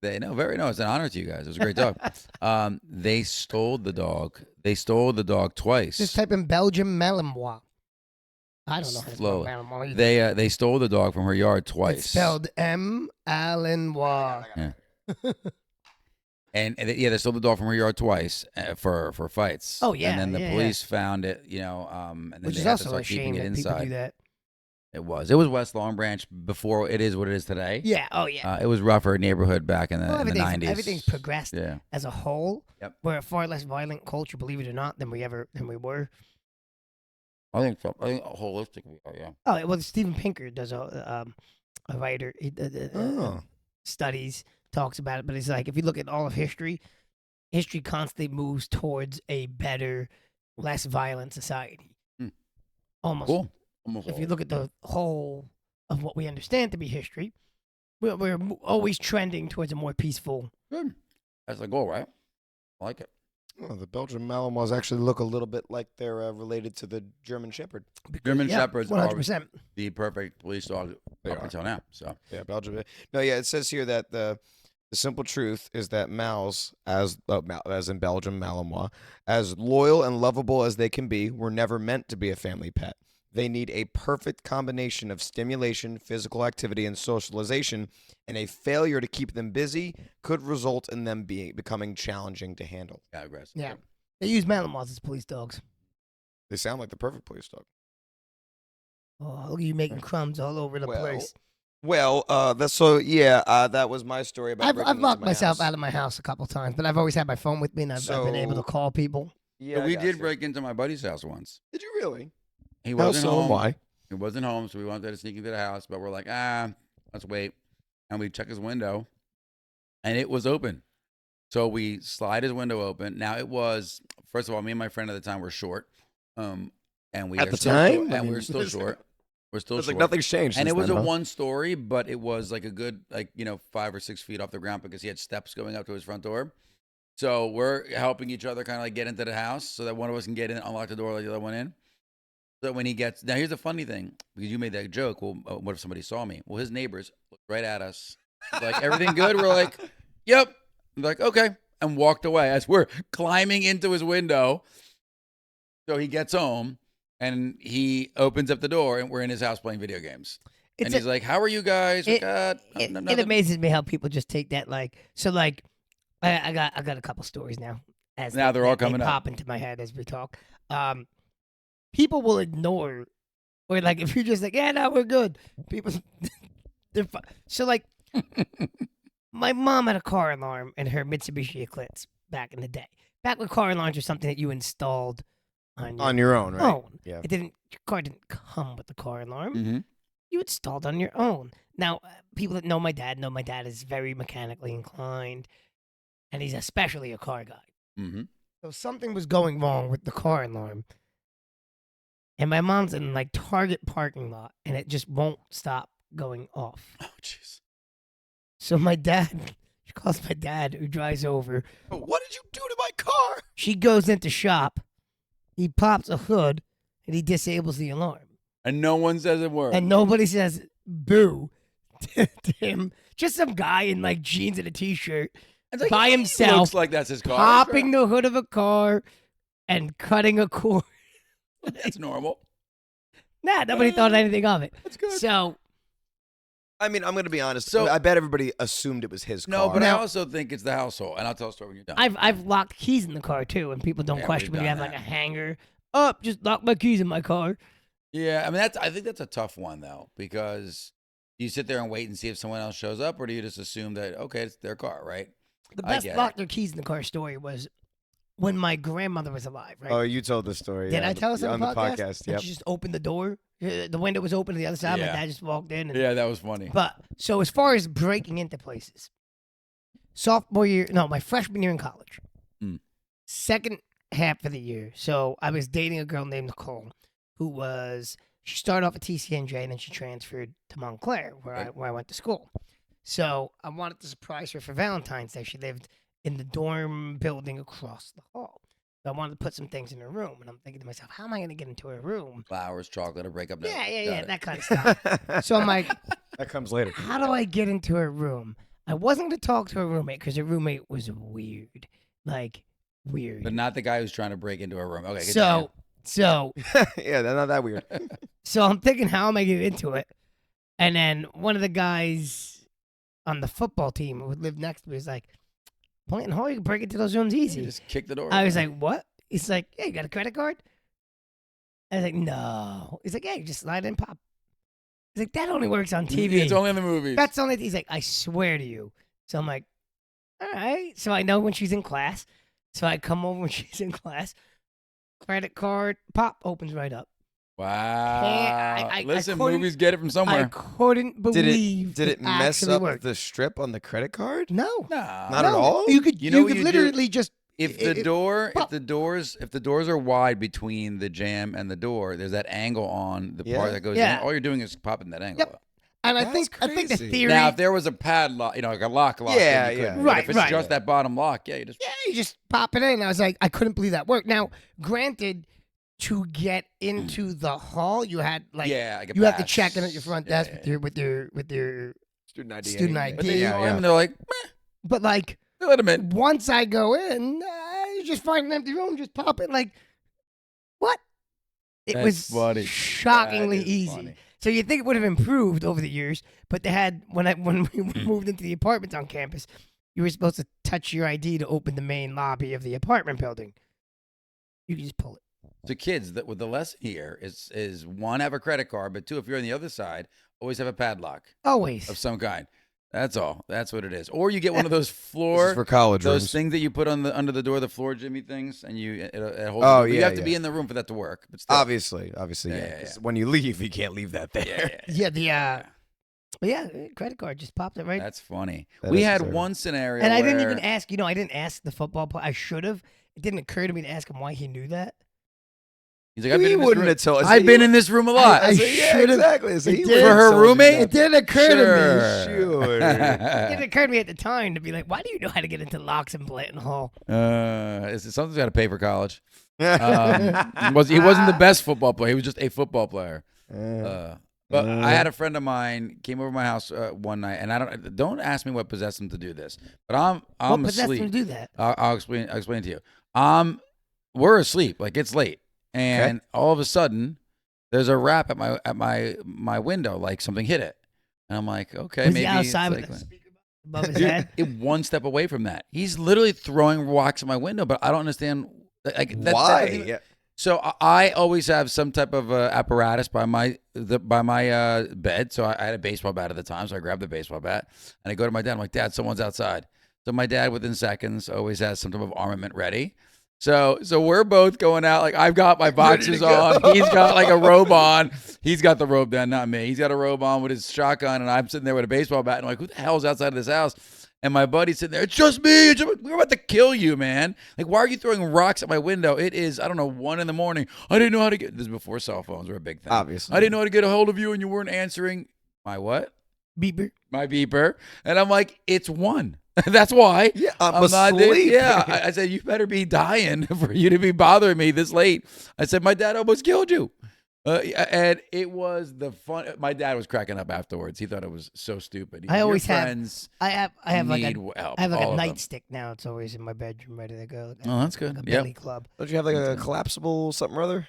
It's an honor to you guys. It was a great dog. They stole the dog. They stole the dog twice. Just type in Belgium Malinois. I don't know how to spell Slowly. Malinois either. They stole the dog from her yard twice. It's spelled M-Alinois. Yeah. And they stole the dog from her yard twice for fights. Oh, yeah, And then the yeah, police found it, and then Which they is had to also start a shame keeping it that people inside. do that. It was West Long Branch before it is what it is today. Yeah, oh yeah. It was rougher neighborhood back in the 90s. Everything's progressed Yeah. as a whole. Yep. We're a far less violent culture, believe it or not, than we were. I think so. I think holistically, yeah. Oh, well, Steven Pinker does a writer. He studies, talks about it, but it's like if you look at all of history constantly moves towards a better, less violent society. Almost. Cool. If you look at the whole of what we understand to be history, we're always trending towards a more peaceful. Good. That's the goal, right? I like it. Oh, the Belgian Malinois actually look a little bit like they're related to the German Shepherd. German Yeah, Shepherds are 100%. the perfect police dog up until now. So Yeah, Belgium. No, yeah, it says here that the simple truth is that Mals, as in Belgium Malinois, as loyal and lovable as they can be, were never meant to be a family pet. They need a perfect combination of stimulation, physical activity, and socialization, and a failure to keep them busy could result in them becoming challenging to handle. yeah, aggressive. Yeah. They use Malinois as police dogs. They sound like the perfect police dog. Oh, look at you making crumbs all over the place. Well, that was my story about. I've locked myself out of my house a couple times, but I've always had my phone with me, and I've been able to call people. Yeah, we did break into my buddy's house once. Did you really? He How wasn't so home. and why? He wasn't home, so we wanted to sneak into the house, but we're like, let's wait. And we check his window, and it was open. So we slide his window open. Now it was, first of all, me and my friend at the time were short, and we At are the still time? short, I and mean, we're still short. We're still It's short. like nothing's changed. And it since was then, a huh? 1 story, but it was like a good 5 or 6 feet off the ground because he had steps going up to his front door. So we're helping each other kind of like get into the house so that one of us can get in, unlock the door, let the other one in. So when he gets now, here's the funny thing because you made that joke. Well, what if somebody saw me? Well, his neighbors looked right at us, like everything good. We're like, yep. I'm like, okay, and walked away as we're climbing into his window. So he gets home and he opens up the door, and we're in his house playing video games. And he's like, "How are you guys?" It amazes me how people just take that I got a couple stories now. Now they're all coming up. Pop into my head as we talk. People will ignore, or like if you're just like, yeah, no, we're good. People, they're fine. So like, my mom had a car alarm in her Mitsubishi Eclipse back in the day. Back when car alarms were something that you installed on your own, right? own. Yeah. Your car didn't come with the car alarm. Mm-hmm. You installed on your own. Now, people that know my dad is very mechanically inclined, and he's especially a car guy. Mm-hmm. So something was going wrong with the car alarm. And my mom's in like Target parking lot, and it just won't stop going off. Oh, jeez. So she calls my dad, who drives over. What did you do to my car? She goes into shop. He pops a hood, and he disables the alarm. And no one says a word. And nobody says boo to him. Just some guy in like jeans and a t-shirt It's by himself. Looks like that's his car. Popping the hood of a car and cutting a cord. That's normal. Nah, nobody thought anything of it. That's good. So, I mean, I'm going to be honest. So- I bet everybody assumed it was his car. No, but I Now- also think it's the household. And I'll tell a story when you're done. I've locked keys in the car too, and people don't Yeah, question we've when you have done like a that. hanger. Up, just lock my keys in my car. Yeah, I mean, I think that's a tough one, though, because do you sit there and wait and see if someone else shows up, or do you just assume that, okay, it's their car, right? The I best get lock their keys in the car story was when my grandmother was alive, right? Oh, you told the story. Did yeah, I tell us on the podcast? And Yep. she just opened the door. The window was open to the other side. Yeah. My dad just walked in. And, Yeah, that was funny. But so as far as breaking into places, my freshman year in college, second half of the year. So I was dating a girl named Nicole, she started off at TCNJ and then she transferred to Montclair, where I went to school. So I wanted to surprise her for Valentine's Day. She lived in the dorm building across the hall. So I wanted to put some things in her room, and I'm thinking to myself, how am I going to get into her room? Flowers, chocolate, a breakup note. Yeah, Got it. that kind of stuff. So I'm like, that comes later. how do I get into her room? I wasn't going to talk to her roommate because her roommate was weird, like weird. But not the guy who's trying to break into a room. Okay. So Yeah, they're not that weird. So I'm thinking, how am I getting into it? And then one of the guys on the football team who lived next to me was like, Planton Hall, you can break into those rooms easy. You just kick the door. I was like, what? He's like, yeah, you got a credit card? I was like, no. He's like, yeah, you just slide in, pop. He's like, that only works on TV. It's only in the movies. That's only. He's like, I swear to you. So I'm like, all right. So I know when she's in class. So I come over when she's in class. Credit card, pop, opens right up. Wow. I Listen, couldn't- movies get it from I somewhere. couldn't believe Did it mess actually up worked. the strip on the credit card? No. Nah. Not at all? You could, You know what could you do? literally just. If it- the it- door, pop. if the doors are wide between the jamb and the door, there's that angle on the Yeah. part that goes Yeah. in. All you're doing is popping that angle Yep. up. And I That's think the crazy. theory. Now, if there was a padlock, like a lock, Yeah, then you yeah. couldn't. But Right, if it's right. just that bottom lock, yeah, you just. yeah, you just pop it in. I was like, I couldn't believe that worked. Now, granted, to get into the hall, you had like Yeah, I get you have to pass. check in at your front Yeah, desk yeah, with your. Student ID. Student anyway. ID. But then you Yeah, go yeah. in and they're like, meh, But like they let him in. once I go in, you just find an empty room, just pop it. Like what? It That's was funny. shockingly That is easy. funny. So you think it would have improved over the years, but they had when we moved into the apartments on campus, you were supposed to touch your ID to open the main lobby of the apartment building. You could just pull it. So kids, with the lesson here is one, have a credit card, but two, if you're on the other side, always have a padlock Always. of some kind. That's all. That's what it is. Or you get one of those This is floor, for college those rooms. things that you put on the under the door, the floor Jimmy things, and it holds. Oh, it. But you yeah, have to yeah. be in the room for that to work. But still, Obviously, Yeah, yeah. yeah, 'Cause yeah. when you leave, you can't leave that there. yeah, Yeah, but yeah, credit card just popped it right. that's funny. That We is had deserving. one scenario, And I didn't where- even ask. I didn't ask the football player. I should have. It didn't occur to me to ask him why he knew that. He's like, I've been He in this wouldn't room. have told us. I've been in this room a lot. I yeah, should've- exactly. So it he did- wouldn't For her have told you roommate? It that. didn't occur to me. Sure. It didn't occur to me at the time to be like, why do you know how to get into locks in Blanton Hall? Something's got to pay for college. He wasn't the best football player. He was just a football player. But I had a friend of mine came over my house one night, and don't ask me what possessed him to do this. But I'm What possessed asleep. him to do that? I'll explain to you. We're asleep, like it's late, and all of a sudden, there's a rap at my window, like something hit it, and I'm like, okay, Was maybe he outside it's with like, the speaker above his head? it one step away from that. He's literally throwing rocks at my window, but I don't understand like Why? that- so I always have some type of apparatus by my bed. So I had a baseball bat at the time, so I grabbed the baseball bat and I go to my dad. I'm like, Dad, someone's outside. So my dad, within seconds, always has some type of armament ready. So we're both going out. Like I've got my boxers on. He's got like a robe on. He's got the robe down, not me. He's got a robe on with his shotgun, and I'm sitting there with a baseball bat. And I'm like, who the hell's outside of this house? And my buddy's sitting there. It's just me. We're about to kill you, man. Like, why are you throwing rocks at my window? It is, I don't know, 1 a.m. I didn't know how to get. This is before cell phones were a big thing. Obviously. I didn't know how to get a hold of you, and you weren't answering. My what? Beeper. My beeper. And I'm like, it's 1. That's why. Yeah, I'm not there. asleep. Yeah. I said, you better be dying for you to be bothering me this late. I said, my dad almost killed you. And it was the fun. My dad was cracking up afterwards. He thought it was so stupid. I always Your have- friends I have like need a help. I have like all a of them. nightstick now. It's always in my bedroom, ready to go. Oh, that's good. Like a Yep. belly club. Don't you have like a collapsible something or other?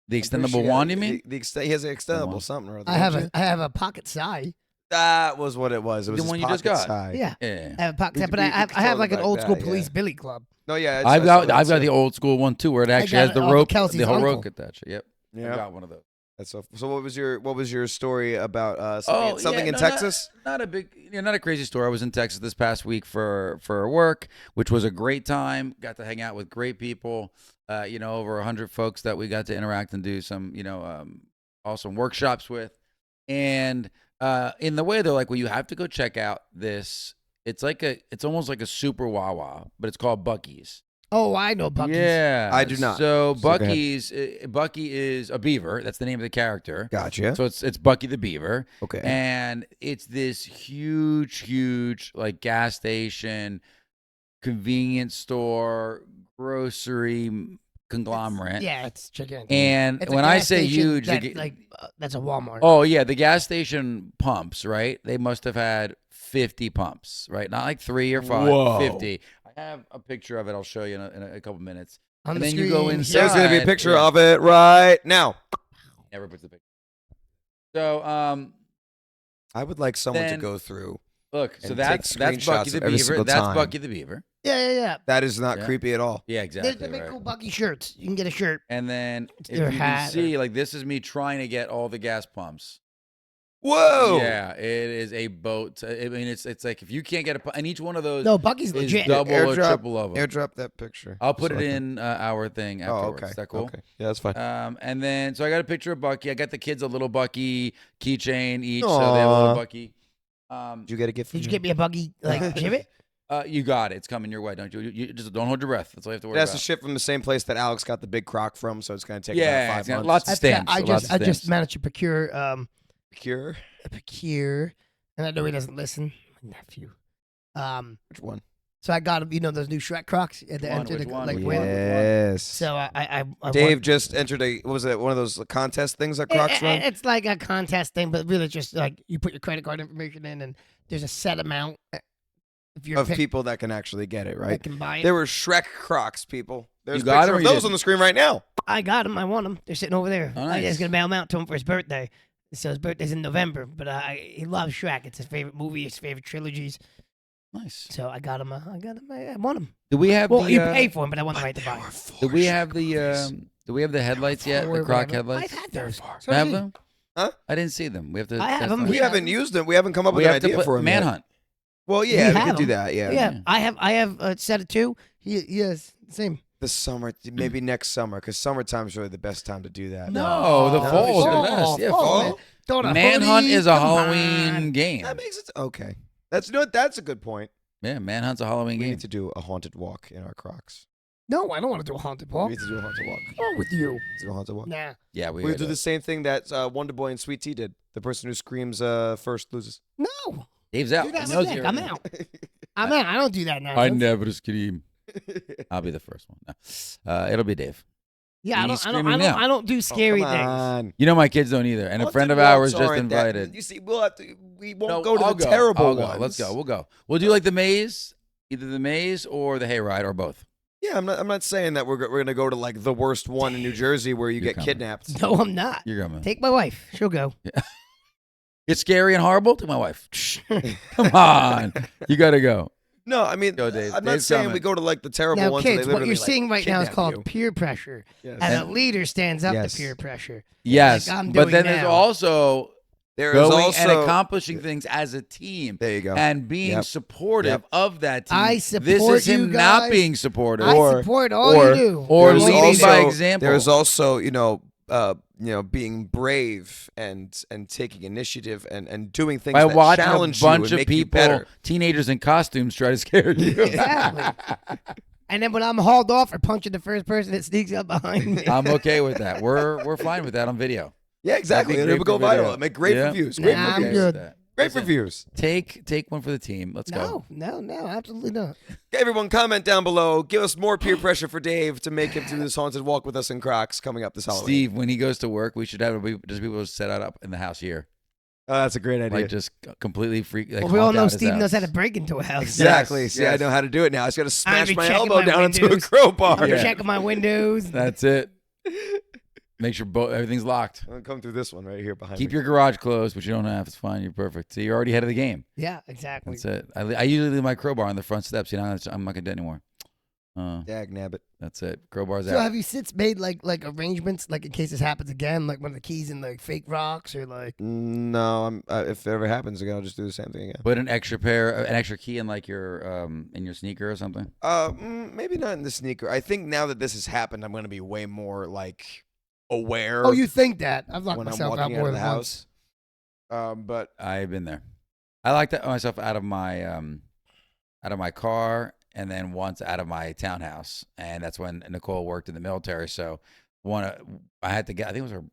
The I'm pretty extendable sure wand, you mean? He has an extendable wand. something or other. I have don't you? I have a pocket side. That was what it was. It was The his one you just pocket got. side. Yeah. Yeah. I have a pocket We side, but could- I we have, could I have call like it an like old school that, police yeah. billy club. No, yeah. I've got the old school one too, where it actually got has the it off of rope, Kelsey's the whole uncle. rope attached. Yep. I Yeah. got one of those. That's so what was your story about something in no, Texas? Not a big, not a crazy story. I was in Texas this past week for work, which was a great time. Got to hang out with great people. Over 100 folks that we got to interact and do some, awesome workshops with. And in the way they're like, well, you have to go check out this. It's almost like a super Wawa, but it's called Buc-ee's. Oh, I know Buc-ee's. Yeah. I do not. So So go ahead. Buc-ee's, Bucky is a beaver. That's the name of the character. Gotcha. So it's Bucky the Beaver. Okay. And it's this huge like gas station, convenience store, grocery conglomerate. Yeah, it's chicken. And It's a when I gas say station huge, that, that's a Walmart. oh yeah, the gas station pumps, right? They must have had 50 pumps, right? Not like 3 or 5, Whoa. 50. I have a picture of it. I'll show you in a couple minutes. On And the then you go screen inside. here. There's going to be a picture Yeah. of it right now. Never puts the picture. So, I would like someone to Then- go through. look, so And that's take Bucky screenshots the of every Beaver. single That's time. Bucky the Beaver. Yeah. That is not Yeah. creepy at all. Yeah, exactly. They make right. cool Bucky shirts. You can get a shirt. And then if Their you hat can or- see, like this is me trying to get all the gas pumps. Whoa. Yeah, it is a boat. I mean, it's like if you can't get and each one of those No, Bucky's is legit. double or Airdrop- triple of them. Airdrop that picture. I'll put so it I can- in our thing Oh, afterwards. okay. Is that cool? Okay. Yeah, that's fine. And then so I got a picture of Bucky. I got the kids a little Bucky keychain each, so they have a little Aw. Bucky. Did you get a gift from Did you me? get me a Bucky gibbet? You got it. It's coming your way. Don't you? You just don't hold your breath. That's all you have to It worry has about. to ship from the same place that Alex got the big croc from, so it's going to take Yeah, about it's 5 got months. lots of That's- stamps. I lots of just stamps. managed to procure Cure? and I know he doesn't listen. My nephew. Which one? So I got him. You know those new Shrek Crocs at the Which one? end of Which the one? like Which when- one? Yes. So I Dave won- just entered what was it? One of those contest things that Crocs run? It's like a contest thing, but really just like you put your credit card information in, and there's a set amount if you're Of people that can actually get it, that right? can buy it. There were Shrek Crocs, people. There's You a got picture 'em or of you those didn't? on the screen right now. I got them. I won them. They're sitting over there. Oh, I nice. was gonna mail them out to him for his birthday. So his birthday's in November, but he loves Shrek. It's his favorite movie. His favorite trilogies. Nice. So I got him. I won them. Do we have Well, the? you pay for them, but I want the right to buy them. Do we have the? Do we have the headlights yet? Or The Croc whatever. headlights. I've had those. You have them? Huh? I didn't see them. We have to. I have test them. them. We Yeah. haven't used them. We haven't come up We with an have to idea put for them yet. manhunt. Well, yeah, we have could do 'em. that. Yeah. Yeah, I have a set of two. Yes, same. This summer, maybe next summer, because summertime's really the best time to do that. No, the fall's the fall. best. Yeah, fall. fall. Man. Throw the Manhunt hoodie, is a come Halloween on. game. That makes it okay. That's a good point. Yeah, Manhunt's a Halloween We game. need to do a haunted walk in our Crocs. No, I don't want to do a haunted We walk. need to do a haunted walk. What's wrong with you? Let's do a haunted walk. Nah. Yeah, we We gotta do do the it. same thing that Wonder Boy and Sweet Tea did. The person who screams first loses. No. Dave's out. Do that He with knows Nick. you're- I'm out. I'm out. I don't do that now. I never scream. I'll be the first one. No. It'll be Dave. Yeah, He's screaming now. I don't do scary things. On. You know my kids don't either, and a Haunted friend of walks ours just aren't that- invited. You see, we'll have to. We won't No, go to I'll the terrible I'll go. ones. Let's go. We'll go. We'll do like the maze, either the maze or the hayride or both. Yeah, I'm not saying that we're gonna go to like the worst one in New Jersey where you You're get coming. kidnapped. No, I'm not. You're coming. Take my wife. She'll go. It's scary and horrible to my wife. Come on, you gotta go. No, I mean, Go, Dave. I'm not Dave's saying coming. we go to like the terrible Now, ones. where kids, they what you're literally, like, seeing right now is kidnap called you. peer pressure. Yes. And a leader stands up Yes. to peer pressure. Yes, Like I'm but doing then there's now. also There is going also and accomplishing things as a team There you go. and being Yep. supportive Yep. of that team. I This support is him you not guys. being supportive. I support all or- you do. or There's leading also, by example. There's also, being brave and taking initiative and doing things by that watching a challenge bunch you and of make you people, better. teenagers in costumes, try to scare you. Exactly. And then when I'm hauled off or punching the first person that sneaks up behind me. I'm okay with that. We're fine with that on video. Yeah, exactly. That'd And be it would great go for video. viral. Make great Yeah. reviews. Great Nah, I'm reviews. good. Great Listen, reviews. Take one for the team. Let's go. No, absolutely not. Everyone, comment down below. Give us more peer pressure for Dave to make him do this haunted walk with us in Crocs coming up this Halloween. Steve, when he goes to work, we should have just people set it up in the house here, Oh, that's a great idea. like just completely freak. Like Well, we all honk know out his Steve knows house. how to break into a house. exactly. Yes, See, I yes. know how to do it now. I just got to smash be my checking elbow my down into a windows. crowbar. I'm Yeah. checking my windows. That's it. Make sure everything's locked. I'm going to come through this one right here behind Keep me. your garage closed, but you don't have. It's fine. You're perfect. So you're already ahead of the game. Yeah, exactly. That's it. I usually leave my crowbar on the front steps. You know, I'm not gonna do it anymore. Dag nabbit. That's it. Crowbar's So out. have you since made like arrangements like in case this happens again, like one of the keys in like fake rocks or like? No, I'm. If it ever happens again, I'll just do the same thing again. Put an extra key in like your in your sneaker or something. Maybe not in the sneaker. I think now that this has happened, I'm going to be way more like aware. Oh, you think that? I've locked when I'm myself out walking out more of the than once. house. But I've been there. I locked myself out of my car and then once out of my townhouse, and that's when Nicole worked in the military. So I had to get. I think it was her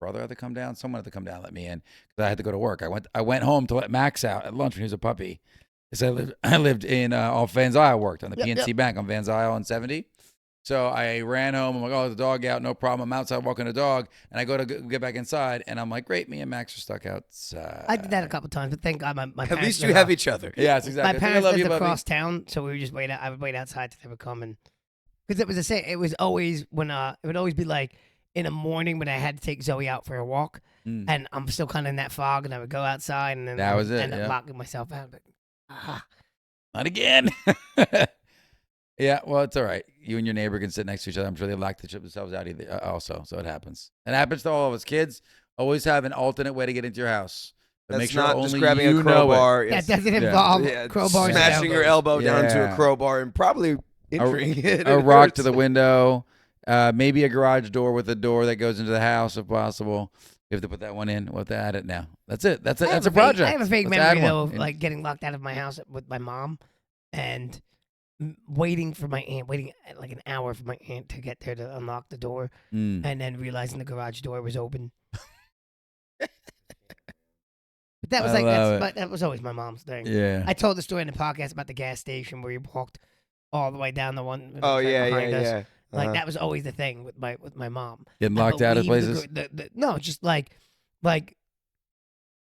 brother had to come down. Someone had to come down and let me in because I had to go to work. I went home to let Max out at lunch when he was a puppy. So I lived in off Van Zyl. I worked on the Yep, PNC Bank on Van Zyl and 70. So I ran home. I'm like, oh, the dog out, no problem. I'm outside walking the dog, and I go to get back inside, and I'm like, great, me and Max are stuck outside. I did that a couple times, but thank God my At parents least you live have out- each other. Yes, My exactly. I think I parents love you, lived Bubby. across town, so we would just wait. I would wait outside till they would come, and because it was the same. It was always when it would always be like in the morning when I had to take Zoe out for a walk, Mm. and I'm still kind of in that fog, and I would go outside, and then That I was would it, end up yeah. locking myself out. But, Not again. Yeah, well, it's all right. You and your neighbor can sit next to each other. I'm sure they lock themselves out also, so it happens. It happens to all of us. Kids always have an alternate way to get into your house. But That's make sure not only just grabbing you a know it. crowbar. yeah, yes. it doesn't Yeah. involve Yeah, crowbars, and smashing your elbow down to a Yeah. crowbar and probably injuring it. A It rock hurts. to the window, maybe a garage door with a door that goes into the house if possible. You have to put that one in. We'll have to add it now. That's it. That's I a have project. I have a vague Let's add memory one. though of And- like getting locked out of my house with my mom, and waiting for my aunt, waiting like an hour for my aunt to get there to unlock the door, Mm. and then realizing the garage door was open. But that was I like love it. but that was always my mom's thing. Yeah. I told the story in the podcast about the gas station where you walked all the way down the one. Oh right yeah, behind yeah, us. yeah. Like Uh-huh. that was always the thing with my mom. Getting I locked out of believe places. no, just like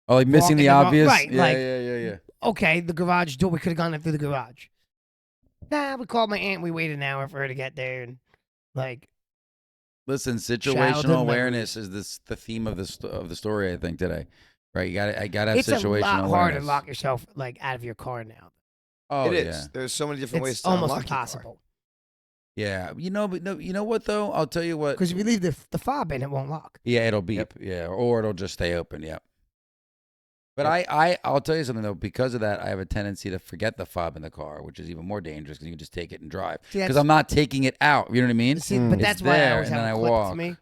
Oh, like missing walking the the wrong- obvious. right, Yeah, like- yeah. okay, the garage door. We could have gone in through the garage. Nah, we called my aunt. We waited an hour for her to get there, and like Listen, Childhood situational awareness is the theme of the story. I think today, right? I gotta have it's a situational lot harder awareness. to lock yourself like out of your car now. Oh It yeah, is. There's so many different ways It's to almost unlock your car. impossible yeah. You know, but no, you know what though? I'll tell you what. because if you leave the fob in, it won't lock. Yeah, it'll beep. Yep. Yeah, or it'll just stay open. Yep. But Yep. I'll tell you something though. Because of that, I have a tendency to forget the fob in the car, which is even more dangerous because you can just take it and drive. See, Because that's- I'm not taking it out. You know what I mean? See, Mm. but It's that's why I there, always and have then it I clicked walk. to me. It's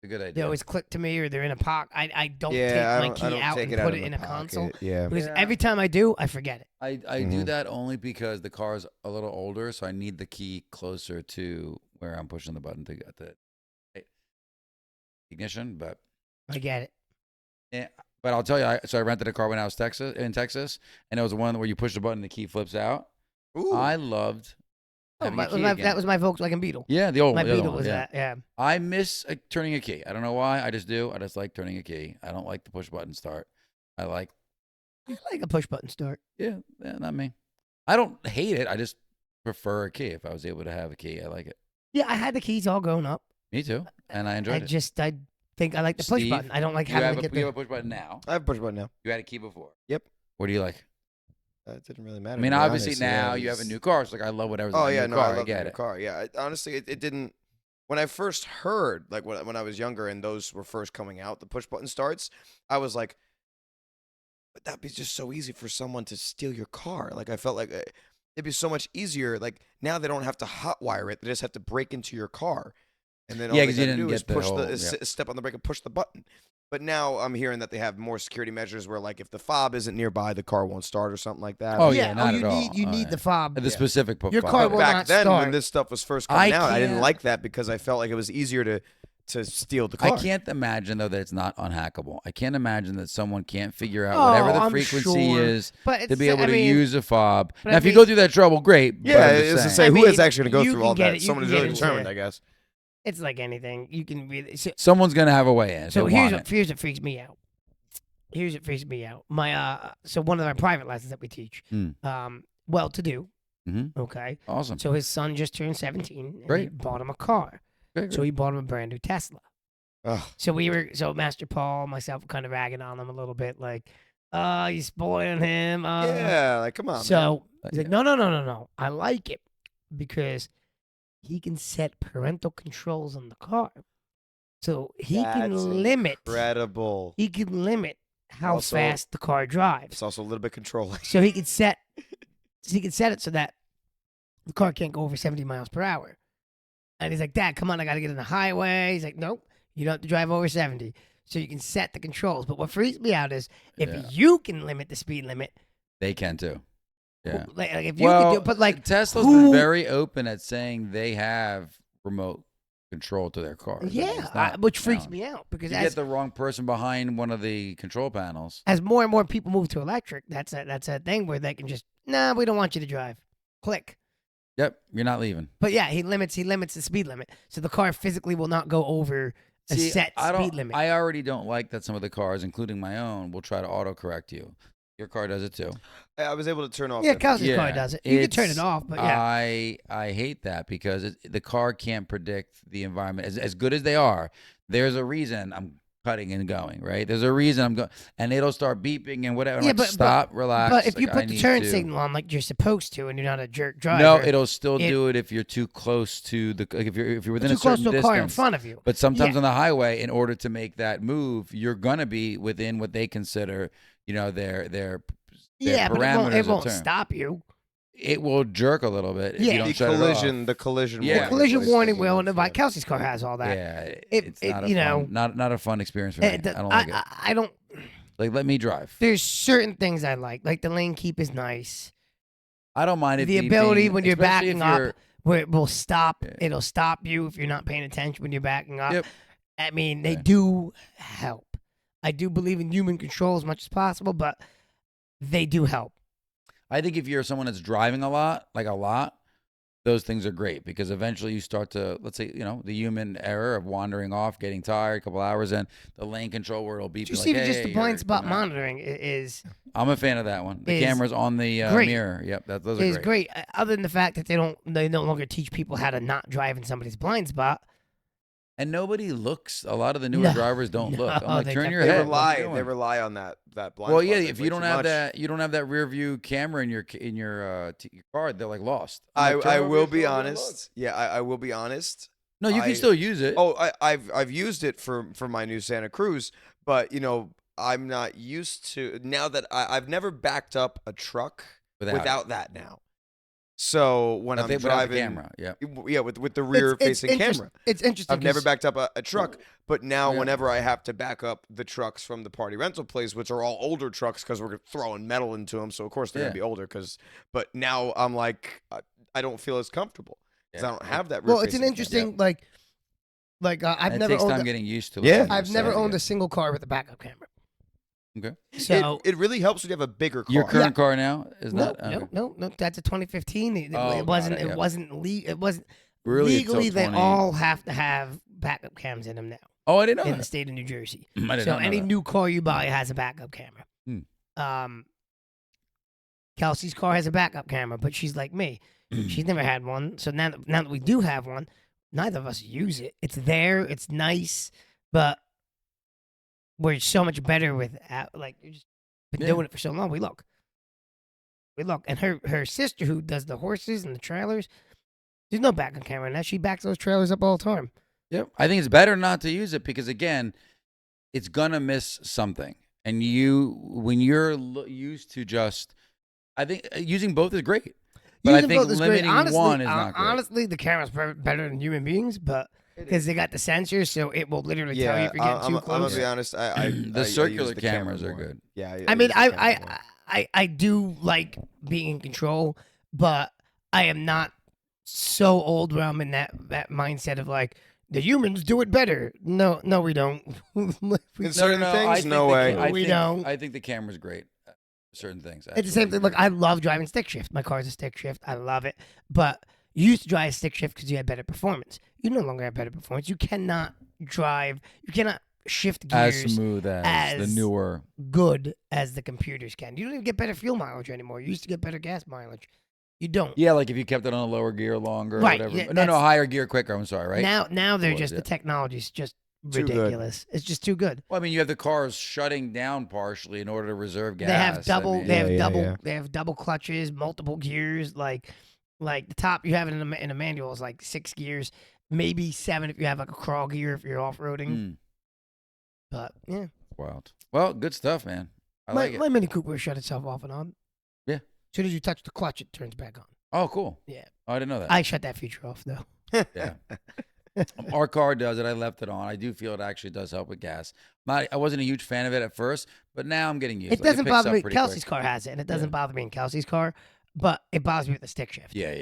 a good idea. They always click to me, or they're in a pocket. I don't Yeah, take I my don't, key I don't out take and it out put of it the in a pocket. console Yeah. because Yeah. every time I do, I forget it. I do that only because the car's a little older, so I need the key closer to where I'm pushing the button to get the ignition. But I get it. yeah, but I'll tell you, I rented a car when I was in Texas, and it was the one where you push the button, the key flips out. Ooh. I loved Oh, having a key that again. was my Volkswagen Beetle. Yeah, the old My the other Beetle one, was yeah. that. Yeah. I miss turning a key. I don't know why. I just do. I just like turning a key. I don't like the push button start. I like, I like a push button start. yeah, not me. I don't hate it. I just prefer a key. If I was able to have a key, I like it. Yeah, I had the keys all grown up. Me too, and I enjoyed it. I think I like the push Steve, button. I don't like You having have, to get you have the. a push button now. I have a push button now. You had a key before. Yep. What do you like? It didn't really matter. I mean, to be obviously honest. now Yeah, you have a it's- new car. So like, I love whatever's Oh in yeah, the new no, car. I love get the it. new car. Yeah, honestly, it didn't. When I first heard, like when I was younger and those were first coming out, the push button starts, I was like, but that'd be just so easy for someone to steal your car. Like I felt like it'd be so much easier. Like now they don't have to hotwire it; they just have to break into your car, and then all Yeah, they 'cause you gotta didn't do is get the push whole- step on the brake and push the button. But now I'm hearing that they have more security measures where, like, if the fob isn't nearby, the car won't start or something like that. Oh, yeah, not you at all. need you Oh, need yeah. the fob. The specific Your fob. car But will back not then, when start. this stuff was first I coming out, I didn't can't- like that because I felt like it was easier to steal the car. I can't imagine though that it's not unhackable. I can't imagine that someone can't figure out Oh, whatever the I'm frequency sure. is But to it's, be able I to mean, use a fob. but Now, I if you mean- go through that trouble, great. but Yeah, I'm it's just to saying. say, I who mean, is actually going to you go through can all get that? it- you Someone can who's get really into determined, it. I guess. It's like anything. You can really. Someone's gonna have a way in. if So they here's want what here's what freaks me out. Here's what freaks me out. My so one of my private lessons that we teach, Mm. well to do. Mhm. Okay. Awesome. So his son just turned 17. And he Great. bought him a car. Great, So great. he bought him a brand new Tesla. Ugh. So Master Paul, myself, were kind of ragging on him a little bit, like, you spoiling him. Yeah, like, come on. man. So he's like, Yeah. no. I like it because he can set parental controls on the car. So he That's can limit. incredible. He can limit how Also- fast the car drives. It's also a little bit controlling. So he can set it so that the car can't go over 70 miles per hour. And he's like, Dad, come on, I got to get on the highway. He's like, nope, you don't have to drive over 70. So you can set the controls. But what freaks me out is if Yeah. you can limit the speed limit, They can too. Yeah. like if you Well, can do, but like Tesla's who- been very open at saying they have remote control to their cars. I mean, yeah, it's not- which freaks no. me out because You get the wrong person behind one of the control panels. as more and more people move to electric, that's a thing where they can just we don't want you to drive, click. Yep, you're not leaving. But yeah, he limits the speed limit, so the car physically will not go over a set speed limit. I already don't like that some of the cars, including my own, will try to autocorrect you. Your car does it too. I was able to turn off. Yeah, Kelsey's car does it. You can turn it off, but yeah. I hate that because the car can't predict the environment. As good as they are, there's a reason I'm cutting and going, right? There's a reason I'm going, and it'll start beeping and whatever. Yeah, I'm like, stop, relax. But if you like, put the turn signal on like you're supposed to, and you're not a jerk driver, no, it'll still do it if you're too close to the if you're within too a certain close to a distance. car in front of you. But sometimes on the highway, in order to make that move, you're gonna be within what they consider, their yeah, but parameters. it won't stop you. It will jerk a little bit. Yeah, if you don't shut it off. The collision. Yeah. The collision warning wheel, and Kelsey's car has all that. Yeah, it's not a fun experience for me. I don't like it. I don't. Like, let me drive. There's certain things I like the lane keep is nice. I don't mind it. The ability when you're especially backing up, where it will stop. Yeah. It'll stop you if you're not paying attention when you're backing up. Yep. I mean, they do help. I do believe in human control as much as possible, but they do help. I think if you're someone that's driving a lot, those things are great because eventually you start to, let's say, the human error of wandering off, getting tired, a couple hours in, the lane control where it'll beep. Did you see just the blind spot monitoring is? I'm a fan of that one. The cameras on the mirror. Yep, those are great. Other than the fact that they no longer teach people how to not drive in somebody's blind spot. And nobody looks. A lot of the newer drivers don't look. I'm like, turn your they head. They rely on that blind. Well, yeah. If you don't have that rear view camera in your car, they're like lost. I will be honest. Yeah, I will be honest. No, you can still use it. Oh, I've used it for my new Santa Cruz, but I'm not used to now that I've never backed up a truck without that now. So when I'm driving, camera, with the rear facing camera, it's interesting. I've never backed up a truck, but now whenever I have to back up the trucks from the party rental place, which are all older trucks because we're throwing metal into them, so of course they're gonna be older. But now I'm like, I don't feel as comfortable because I don't have that. Rear It's an interesting camera. I've it never takes owned time getting used to. Yeah, I've never owned a single car with a backup camera. Okay. So it really helps when you have a bigger car. Your current car now is not. No. That's a 2015. It wasn't really legally. They all have to have backup cams in them now. Oh, I didn't know in that. the state of New Jersey. So any new car you buy has a backup camera. Kelsey's car has a backup camera, but she's like me. She's never had one. So now that we do have one, neither of us use it. It's there. It's nice, but we're so much better with you've just been doing it for so long. We look, and her sister who does the horses and the trailers, there's no backup camera now. She backs those trailers up all the time. Yep, I think it's better not to use it because again, it's gonna miss something. And when you're used to just, I think using both is great. But I think limiting one is not great. Honestly, the camera's better than human beings, but. Because they got the sensors, so it will literally tell you if you're getting too close. I'm gonna be honest. The circular cameras are good. Yeah. I mean, I do like being in control, but I am not so old where I'm in that mindset of like the humans do it better. No, we don't. In certain things, no way. We don't. I think the camera's great. Certain things. It's the same thing. Look, I love driving stick shift. My car's a stick shift. I love it, but. You used to drive stick shift because you had better performance. You no longer have better performance. You cannot shift gears as smooth as the newer, good as the computers can. You don't even get better fuel mileage anymore. You used to get better gas mileage. You don't. Yeah, like if you kept it on a lower gear longer, right? Or whatever. Yeah, no, higher gear quicker. I'm sorry, right? Now they're just the technology's just ridiculous. It's just too good. Well, I mean, you have the cars shutting down partially in order to reserve gas. They have double. They have double clutches, multiple gears, Like the top you have it in a manual is like 6 gears, maybe 7 if you have like a crawl gear if you're off roading. But yeah, wild. Well, good stuff, man. I like it. My Mini Cooper shut itself off and on. Yeah. As soon as you touch the clutch, it turns back on. Oh, cool. Yeah. Oh, I didn't know that. I shut that feature off though. Yeah. Our car does it. I left it on. I do feel it actually does help with gas. I wasn't a huge fan of it at first, but now I'm getting used to it. It doesn't bother me. Kelsey's car has it, and it doesn't bother me in Kelsey's car. But it bothers me with the stick shift. Yeah.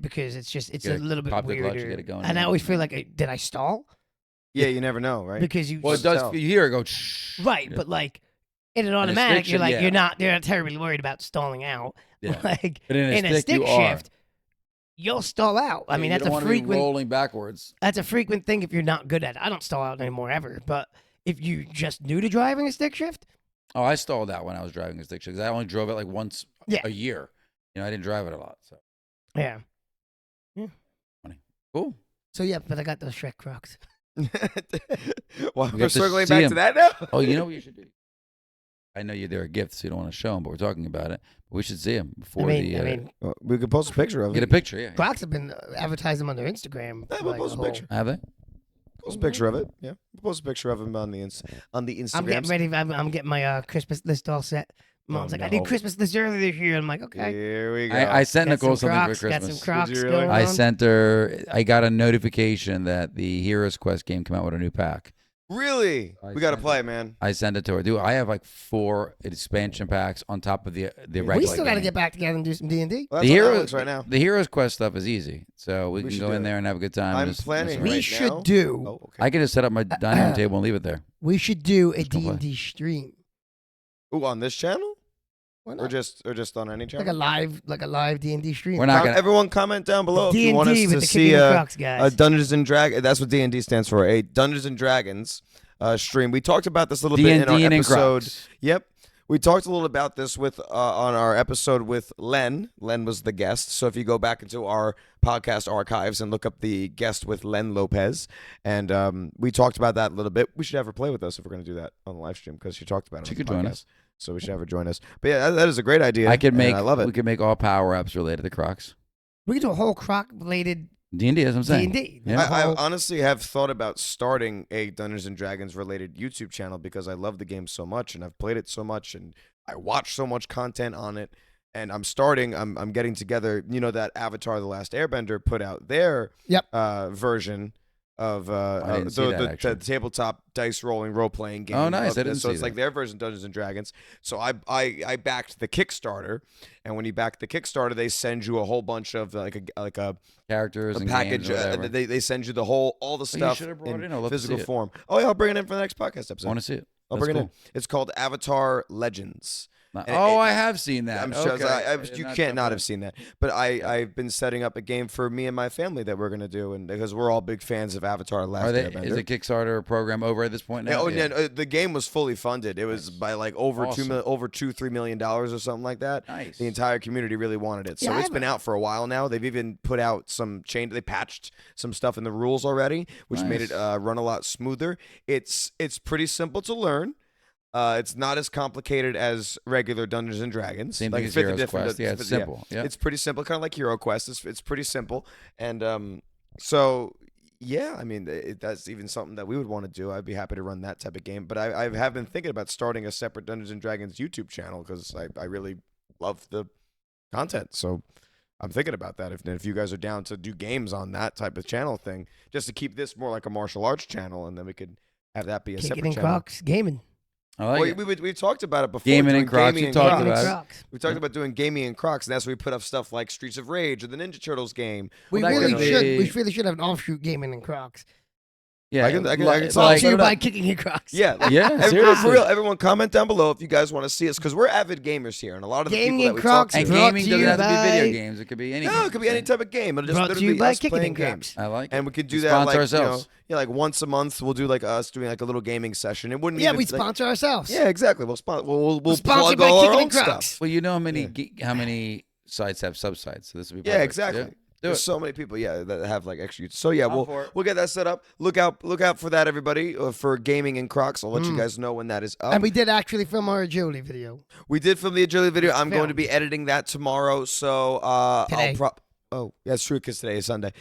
Because it's a little bit weirder. Clutch, get it going and I always feel like, did I stall? Yeah, you never know, right? Because you. Well, it does. You hear it go. Shh. Right, but like in an automatic, you're like you're not terribly worried about stalling out. Yeah. Like but in a stick shift, you'll stall out. I mean, you that's don't a want to be frequent. rolling backwards. That's a frequent thing if you're not good at it. I don't stall out anymore ever. But if you just new to driving a stick shift, Oh, I stalled out when I was driving a stick shift because I only drove it like once Yeah. a year. You know, I didn't drive it a lot. So yeah. cool. So yeah, but I got those Shrek Crocs. Well, We we're get to circling see back him. to that now. Oh, you know what you should do? I know they're a gift, so you don't want to show them, but we're talking about it. But we should see them before I mean, Well, we could post a picture of get a it. picture. Yeah, Crocs have been advertising them on their Instagram. Yeah, for, we'll like, post a a whole- picture. have they? Post a picture of it. Yeah, we'll post a picture of him on the Instagram. I'm getting ready. I'm getting my Christmas list all set. Mom's like, I no. did Christmas list early this year. I'm like, okay. Here we go. I sent Got Nicole some something Crocs, for got Christmas. some Crocs Did you really? going I on. sent her. I got a notification that the Heroes Quest game came out with a new pack. Really? I We got to sent play, man. I sent it to her. Dude, I have like 4 expansion packs on top of the regular. We still got to game. get back together and do some D&D. Well, The that's on Heroes Netflix right now. The Heroes Quest stuff is easy, so we We can should go do in it. there and have a good time. I'm Just planning mess We around. right should now. do. Oh, okay. I can just set up my dining room table and leave it there. We should do a Just don't play. D&D stream. Ooh, on this channel? Why Or not? just on any channel? Like a live D&D stream. We're not gonna. Everyone comment down below if you want us D&D with to the see Kickin In Crocs guys. Dungeons and Dragons. That's what D&D stands for. A Dungeons and Dragons stream. We talked about this a little bit in our D&D and episode. Crocs. Yep. We talked a little about this with on our episode with Len. Len was the guest. So if you go back into our podcast archives and look up the guest with Len Lopez, and we talked about that a little bit. We should have her play with us if we're going to do that on the live stream because she talked about it. She on could the join podcast. us. So we should have her join us. But yeah, that is a great idea. I could and make. I love it. We could make all power ups related to Crocs. We could do a whole Croc related D&D, as I'm saying. D&D. Yeah. I honestly have thought about starting a Dungeons and Dragons related YouTube channel because I love the game so much and I've played it so much and I watch so much content on it. And I'm getting together. You know that Avatar: The Last Airbender put out their version of didn't see that, the actually. tabletop dice rolling role playing game. Oh, nice. of I didn't this. So see it's like that. their version of Dungeons and Dragons. So I backed the Kickstarter, and when you back the Kickstarter, they send you a whole bunch of like a Characters a and package. games or whatever. They send you all the Well, you stuff should have brought it in in. I'd love to physical see it. form. Oh yeah, I'll bring it in for the next podcast I episode. want to see it. I'll That's bring it in. cool. It's called Avatar Legends. And I have seen that. I'm sure Okay. you can't not have seen that. But I've been setting up a game for me and my family that we're gonna do, and because we're all big fans of Avatar: The Last Airbender. Is the Kickstarter program over at this point now? Yeah, no, the game was fully funded. It was by like over Awesome. $2-3 million or something like that. Nice. The entire community really wanted it, so Yeah, it's been out for a while now. They've even put out some change. They patched some stuff in the rules already, which made it Nice. run a lot smoother. It's pretty simple to learn. It's not as complicated as regular Dungeons and Dragons. Same like thing as 50 Heroes different- Quest. Yeah, it's simple. Yeah. It's pretty simple, kind of like Hero Quest. It's pretty simple, and so yeah, I mean that's even something that we would want to do. I'd be happy to run that type of game. But I have been thinking about starting a separate Dungeons and Dragons YouTube channel because I really love the content. So I'm thinking about that. If you guys are down to do games on that type of channel thing, just to keep this more like a martial arts channel, and then we could have that be a Kickin' separate In channel. Crocs gaming. I like Well, it. we've talked about it before. Gaming doing and Crocs, gaming we and talked Crocs. Kickin' In about it. Crocs. We talked about doing gaming and Crocs, and that's where we put up stuff like Streets of Rage or the Ninja Turtles game. We Well, that really could should. be- We really should have an offshoot gaming in Crocs. Yeah, I can like- tell Brought you to you it by up. Kickin' In Crocs. Yeah, Yeah, for seriously. real. Everyone comment down below if you guys want to see us because we're avid gamers here, and a lot of the Gaming people that and we Crocs talk And to. Brought gaming to doesn't you have to be by- video games. It could be any. No, it could be any type of game. It'll just Brought to literally you by us Kickin' playing In games. Crocs. I like it. And we could do We that sponsor like ourselves. like once a month. We'll do like us doing like a little gaming session. It wouldn't Yeah, even we like, sponsor ourselves. Yeah, exactly. We'll Sponsored plug by all our Kickin' In own stuff. Crocs. Well, you know how many sites have subsites, so this would be Yeah, perfect. exactly. Yeah. Do There's it. so many people, that have like extra. So yeah, I'm for it. we'll get that set up. Look out for that, everybody, for gaming in Crocs. I'll let you guys know when that is up. And we did actually film our agility video. We did film the agility video. I'm going to filmed. be editing that tomorrow. So Today. oh, that's true because today is Sunday.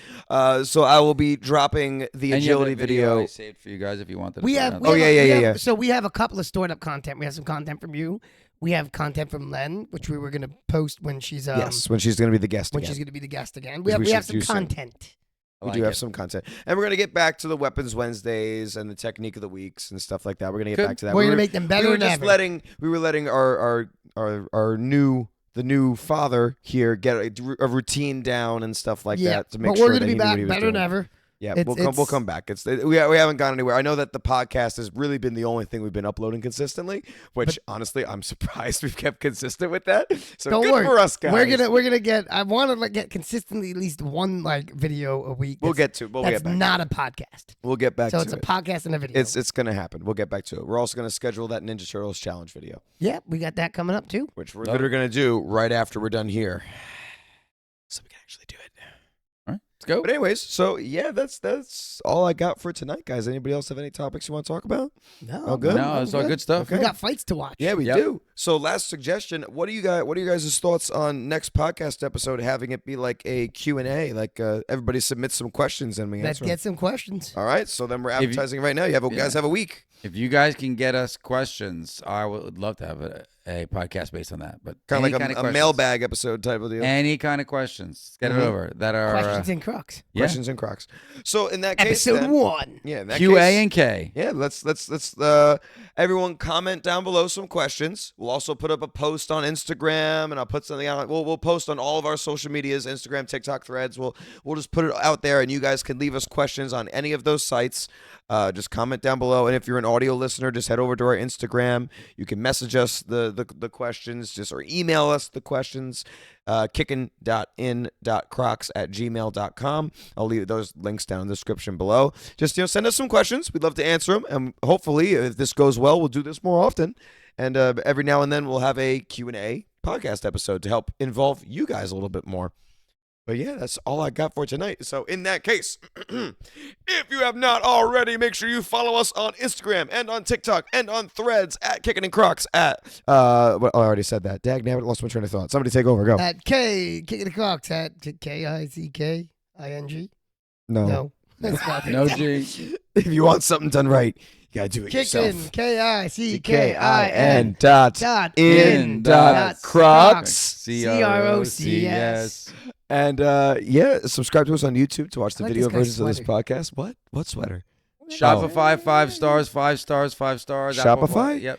So I will be dropping the And you have agility the video video. I saved for you guys if you wanted. We to have. put it we out Oh, there. yeah, have- yeah, we yeah, have- So we have a couple of stored up content. We have some content from you. We have content from Len, which we were gonna post when she's Yes, when she's going to be the guest when again. she's gonna be the guest again. Which We we have should some do soon. content. I We like do have it. some content, and we're going to get back to the Weapons Wednesdays and the technique of the weeks and stuff like that. We're going to get Good. back to that. We're We gonna were- make them better we were than just ever. letting our new father here get a routine down and stuff like Yeah, that to make but sure we're gonna that be he knew back what he was better than doing. ever. Yeah, It's- we'll come back. We haven't gone anywhere. I know that the podcast has really been the only thing we've been uploading consistently, which honestly I'm surprised we've kept consistent with that. So Don't good worry. for us guys. We're gonna get. I want to get consistently at least one video a week. We'll that's- get to. We'll that's get back. not a podcast. We'll get back So to it's a it. podcast and a video. It's gonna happen. We'll get back to it. We're also gonna schedule that Ninja Turtles challenge video, Yeah, we got that coming up too. which we're Love literally gonna do right after we're done here, so we can actually do it. All right, let's go. But anyways, so yeah, that's all I got for tonight, guys. Anybody else have any topics you want to talk about? No, Oh, good. No, it's all good stuff. We got fights to watch. Yeah, we Yep. do. So last suggestion, what are you guys' thoughts on next podcast episode having it be like a Q&A, like everybody submits some questions and we Let's answer them. get some questions. All right, so then we're If you- advertising right now. You guys have a week. If you guys can get us questions, I would love to have a podcast based on that. But Kind any of like a questions. mailbag episode type of deal. Any kind of questions, get Mhm. it over that are Questions in Crocs. yeah. Questions and Crocs. So in that case, Episode then, 1. yeah, in that QA case, and K. yeah, let's everyone comment down below some questions. We'll also put up a post on Instagram, and I'll put something out. We'll post on all of our social medias, Instagram, TikTok, Threads. We'll just put it out there, and you guys can leave us questions on any of those sites. Just comment down below, and if you're an audio listener, just head over to our Instagram. You can message us the questions, or email us the questions. kickin.in.crocs@gmail.com. I'll leave those links down in the description below. Just send us some questions. We'd love to answer them, and hopefully, if this goes well, we'll do this more often. And every now and then, we'll have a Q&A podcast episode to help involve you guys a little bit more. But yeah, that's all I got for tonight. So in that case, if you have not already, make sure you follow us on Instagram and on TikTok and on Threads at Kickin In Crocs at well, I already said that. Dag nabbit, lost my train of thought. Somebody take over. Go. At Kickin In Crocs at KICKING. No. No, that's not it. No G. If you want something done right, you gotta do it Kickin yourself. KICKIN dot in dot Crocs. CROCS. And subscribe to us on YouTube to watch the I like video this guy's versions of this sweater. podcast. What sweater? Shopify 5 stars, 5 stars, 5 stars. Apple Shopify? Yep.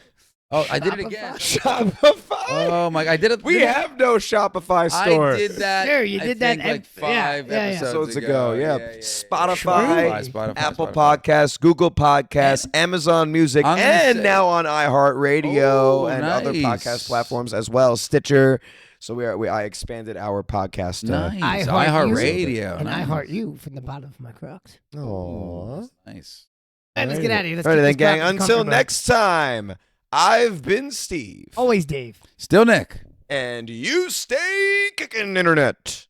Oh, I did it again. Shopify. Oh my! I did it. We have no Shopify store. I did that. Sure, you I did that think, like yeah, 5 yeah. episodes episodes ago. Yeah. Spotify, Spotify, Apple Podcasts, Google Podcasts, Amazon Music, I'm gonna and say- now on iHeartRadio Oh, and other nice. podcast platforms as well. Stitcher. So I expanded our podcast. Nice. I heart iHeartRadio. And nice. I heart you from the bottom of my Crocs. Aww. Nice. All right, let's get out of here. Let's All right, keep then, this gang. Crocs Until comfortable. next time, I've been Steve. Always Dave. Still Nick. And you stay kicking, Internet.